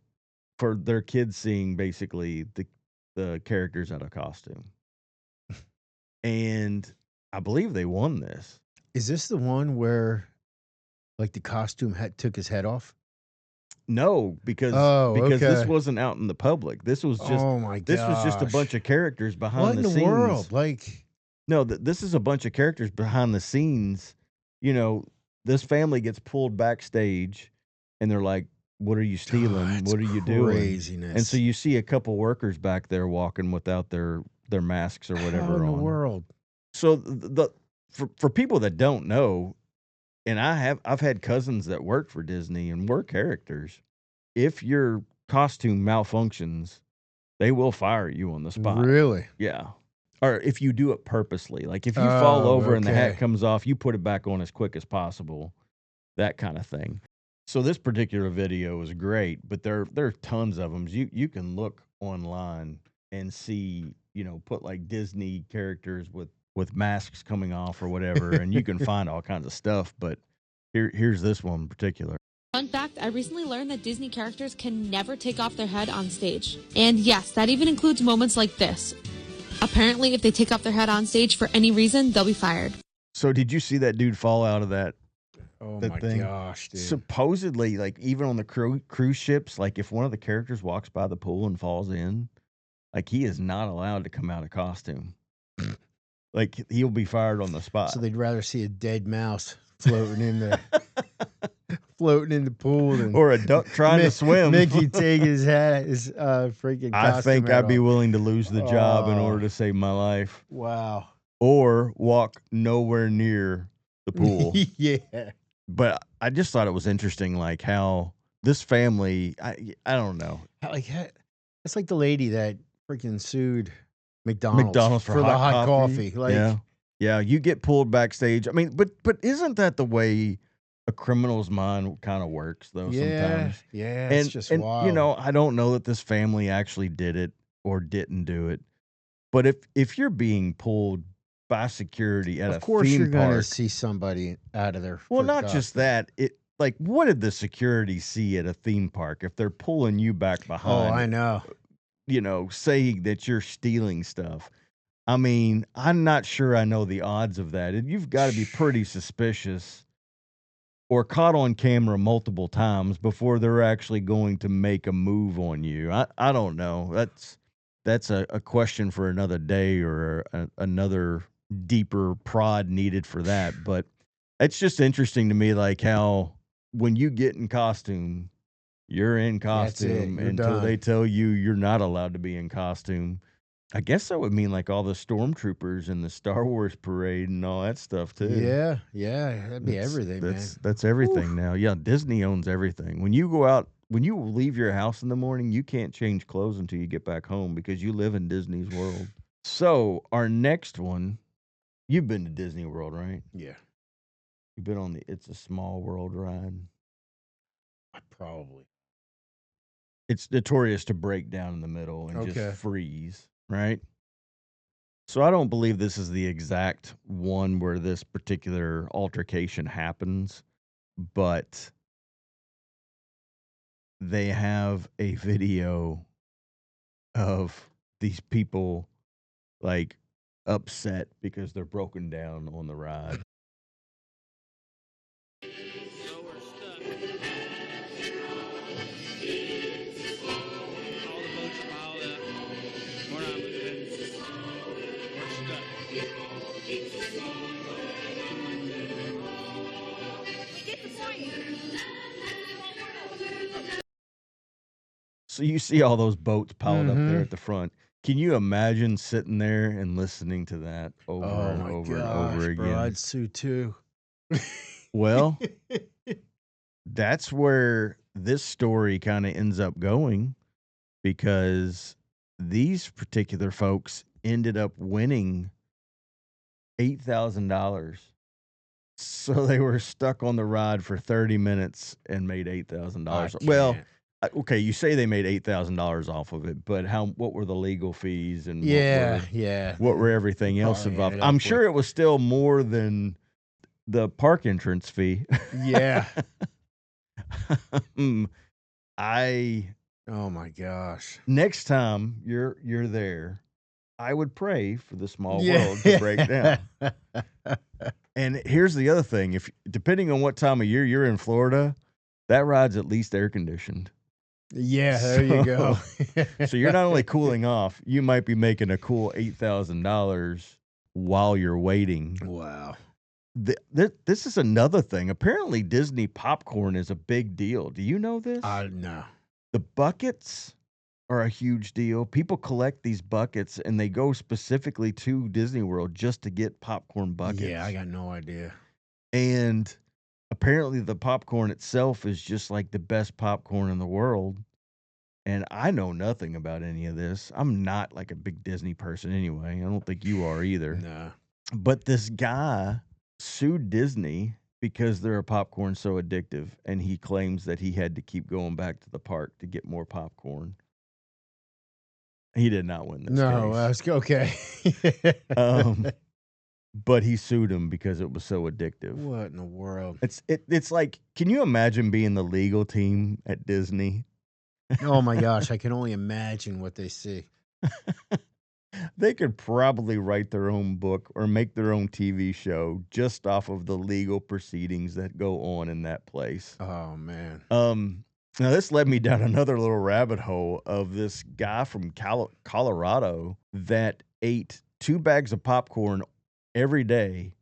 for their kids seeing basically the characters out of costume. And I believe they won this. Is this the one where like the costume took his head off? No, because this wasn't out in the public. This was just this was just a bunch of characters behind the scenes. What in the world? Like, no, this is a bunch of characters behind the scenes. You know, this family gets pulled backstage, and they're like, "What are you stealing? What are you doing?" Craziness. And so you see a couple workers back there walking without their masks or whatever How in the on. world? So for people that don't know. And I've had cousins that worked for Disney and were characters. If your costume malfunctions, they will fire you on the spot. Really? Yeah. Or if you do it purposely. Like if you fall over and the hat okay. comes off, you put it back on as quick as possible. That kind of thing. So this particular video is great, but there are tons of them. You can look online and see, put like Disney characters with masks coming off or whatever, and you can find all kinds of stuff, but here's this one in particular. Fun fact, I recently learned that Disney characters can never take off their head on stage. And yes, that even includes moments like this. Apparently, if they take off their head on stage for any reason, they'll be fired. So did you see that dude fall out of that Oh the my thing. gosh, dude. Supposedly, like even on the cruise ships, like if one of the characters walks by the pool and falls in, like he is not allowed to come out of costume. Like he'll be fired on the spot. So they'd rather see a dead mouse floating in the pool than or a duck trying to swim. Mickey take his freaking I costume think hat I'd be off. willing to lose the job in order to save my life. Wow. Or walk nowhere near the pool. Yeah. But I just thought it was interesting, like how this family, I don't know. Like it's like the lady that freaking sued McDonald's for the hot coffee. Like, yeah, you get pulled backstage. I mean, but isn't that the way a criminal's mind kind of works, though? Sometimes, yeah, it's just wild. You know, I don't know that this family actually did it or didn't do it, but if you're being pulled by security at a theme park, of course you're gonna see somebody out of their. Well, not just that. Like, what did the security see at a theme park if they're pulling you back behind? Oh, I know. You know, saying that you're stealing stuff. I mean, I'm not sure I know the odds of that. You've got to be pretty suspicious or caught on camera multiple times before they're actually going to make a move on you. I don't know. That's a question for another day or another deeper prod needed for that. But it's just interesting to me, like how when you get in costume, you're in costume until they tell you you're not allowed to be in costume. I guess that would mean like all the stormtroopers and the Star Wars parade and all that stuff too. Yeah, that'd be everything, man. That's everything now. Yeah, Disney owns everything. When you go out, when you leave your house in the morning, you can't change clothes until you get back home because you live in Disney's world. So our next one, you've been to Disney World, right? Yeah. You've been on the It's a Small World ride. Probably. It's notorious to break down in the middle and just freeze, right? So I don't believe this is the exact one where this particular altercation happens, but they have a video of these people like upset because they're broken down on the ride. So you see all those boats piled up there at the front. Can you imagine sitting there and listening to that over and over and over again? Bro, I'd sue too. Well, that's where this story kind of ends up going because these particular folks ended up winning $8,000. So they were stuck on the ride for 30 minutes and made $8,000. Well, okay, you say they made $8,000 off of it, but what were the legal fees and what were everything else involved? I'm sure it was still more than the park entrance fee. Yeah. Oh my gosh. Next time you're there, I would pray for the small world to break down. And here's the other thing. If depending on what time of year you're in Florida, that ride's at least air conditioned. Yeah, there you go. So you're not only cooling off, you might be making a cool $8,000 while you're waiting. Wow. This is another thing. Apparently, Disney popcorn is a big deal. Do you know this? No. The buckets are a huge deal. People collect these buckets and they go specifically to Disney World just to get popcorn buckets. Yeah, I got no idea. And apparently the popcorn itself is just like the best popcorn in the world. And I know nothing about any of this. I'm not like a big Disney person anyway. I don't think you are either. No. But this guy sued Disney because their popcorn's so addictive. And he claims that he had to keep going back to the park to get more popcorn. He did not win this case. Okay. But he sued him because it was so addictive. What in the world? It's like, can you imagine being the legal team at Disney? Oh my gosh, I can only imagine what they see. They could probably write their own book or make their own TV show just off of the legal proceedings that go on in that place. Oh man. Now this led me down another little rabbit hole of this guy from Colorado that ate 2 bags of popcorn every day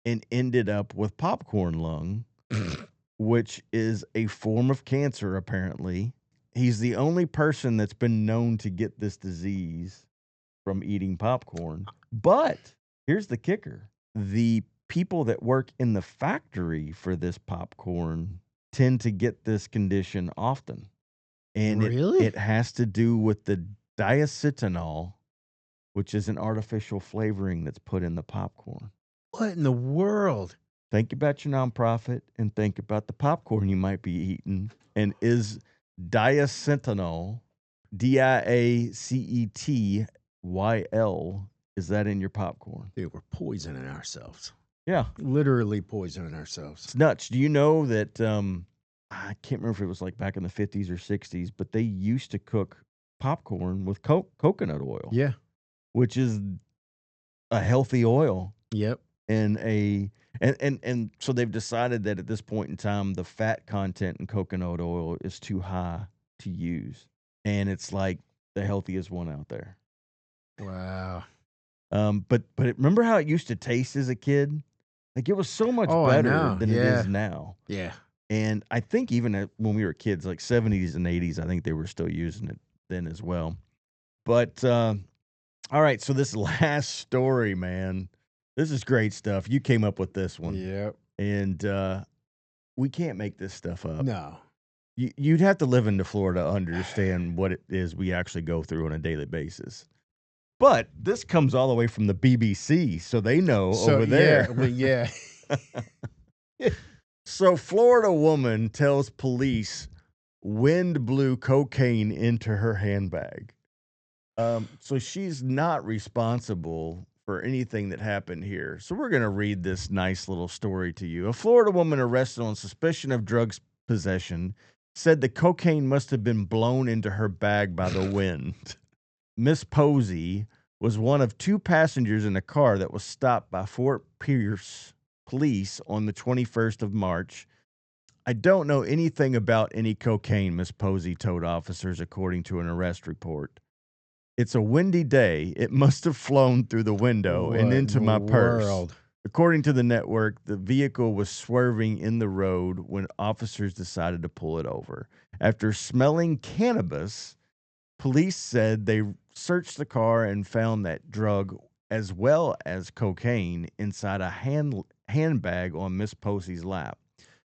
and ended up with popcorn lung, which is a form of cancer, apparently. He's the only person that's been known to get this disease from eating popcorn. But here's the kicker. The people that work in the factory for this popcorn tend to get this condition often. And Really? it has to do with the diacetyl, which is an artificial flavoring that's put in the popcorn. What in the world? Think about your nonprofit and think about the popcorn you might be eating. And is diacetyl, DIACETYL, is that in your popcorn? Dude, we're poisoning ourselves. Yeah. Literally poisoning ourselves. It's nuts. Do you know that, I can't remember if it was like back in the 50s or 60s, but they used to cook popcorn with coconut oil. Yeah. Which is a healthy oil. Yep. And so they've decided that at this point in time, the fat content in coconut oil is too high to use. And it's like the healthiest one out there. Wow. But remember how it used to taste as a kid? Like it was so much better than it is now. Yeah. And I think even when we were kids, like 70s and 80s, I think they were still using it then as well. But all right, so this last story, man, this is great stuff. You came up with this one. Yep. And we can't make this stuff up. No. You'd have to live in Florida to understand what it is we actually go through on a daily basis. But this comes all the way from the BBC, so they know over there. Yeah. So Florida woman tells police wind blew cocaine into her handbag. So she's not responsible for anything that happened here. So we're going to read this nice little story to you. A Florida woman arrested on suspicion of drugs possession said the cocaine must have been blown into her bag by the wind. Miss Posey was one of 2 passengers in a car that was stopped by Fort Pierce police on the 21st of March. I don't know anything about any cocaine, Miss Posey told officers, according to an arrest report. It's a windy day. It must have flown through the window and into my purse. According to the network, the vehicle was swerving in the road when officers decided to pull it over. After smelling cannabis, police said they searched the car and found that drug as well as cocaine inside a handbag on Miss Posey's lap.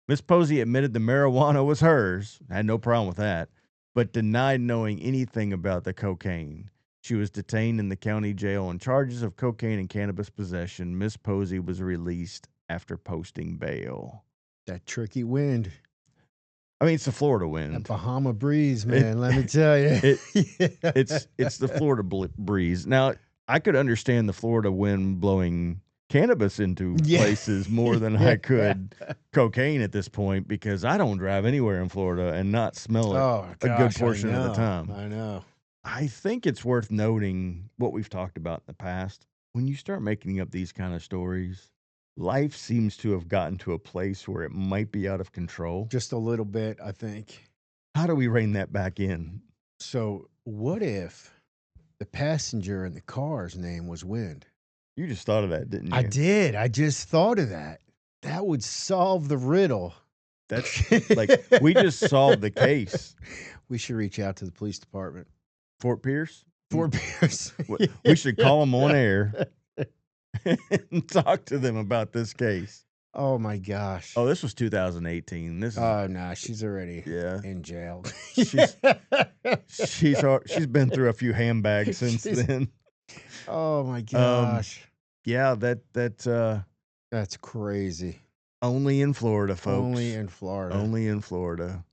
Miss Posey admitted the marijuana was hers, had no problem with that, but denied knowing anything about the cocaine. She was detained in the county jail on charges of cocaine and cannabis possession. Miss Posey was released after posting bail. That tricky wind. I mean, it's the Florida wind. That Bahama breeze, man, let me tell you. It's the Florida breeze. Now, I could understand the Florida wind blowing cannabis into places more than I could cocaine at this point, because I don't drive anywhere in Florida and not smell it a good portion of the time. I know. I think it's worth noting what we've talked about in the past. When you start making up these kind of stories, life seems to have gotten to a place where it might be out of control. Just a little bit, I think. How do we rein that back in? So what if the passenger in the car's name was Wind? You just thought of that, didn't you? I did. I just thought of that. That would solve the riddle. That's like, we just solved the case. We should reach out to the police department. Fort Pierce? Fort Pierce. We should call them on air and talk to them about this case. Oh my gosh. Oh, this was 2018. This is, oh no, she's already in jail. She's been through a few handbags since then. Oh my gosh. Yeah, that's crazy. Only in Florida, folks. Only in Florida. Only in Florida.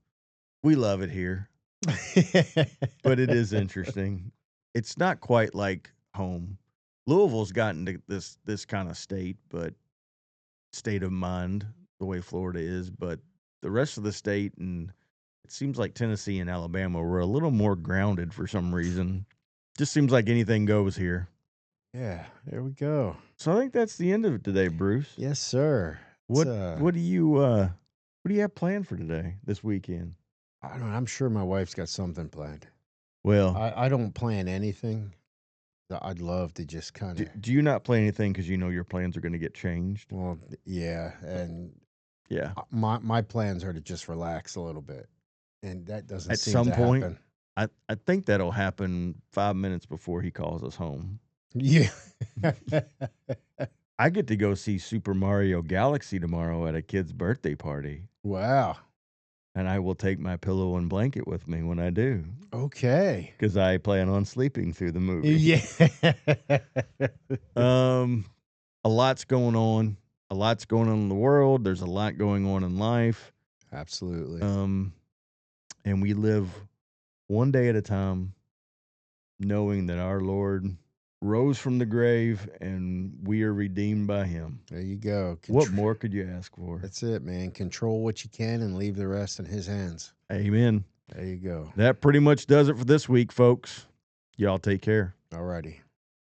We love it here. But it is interesting. It's not quite like home. Louisville's gotten to this kind of state of mind, the way Florida is, but the rest of the state, and it seems like Tennessee and Alabama, were a little more grounded for some reason. Just seems like anything goes here. Yeah, there we go. So I think that's the end of it today, Bruce. Yes, sir. What do you have planned for today, this weekend? I don't know. I'm sure my wife's got something planned. Well, I don't plan anything. I'd love to just kind of. Do you not plan anything because you know your plans are going to get changed? Well, yeah, and yeah, my plans are to just relax a little bit, and that doesn't at seem some to point. happen. I think that'll happen 5 minutes before he calls us home. Yeah. I get to go see Super Mario Galaxy tomorrow at a kid's birthday party. Wow. And I will take my pillow and blanket with me when I do. Okay. Because I plan on sleeping through the movie. Yeah. A lot's going on. A lot's going on in the world. There's a lot going on in life. Absolutely. And we live one day at a time, knowing that our Lord rose from the grave and we are redeemed by him. There you go. What more could you ask for? That's it, man. Control what you can and leave the rest in his hands. Amen. There you go. That pretty much does it for this week, folks. Y'all take care. All righty.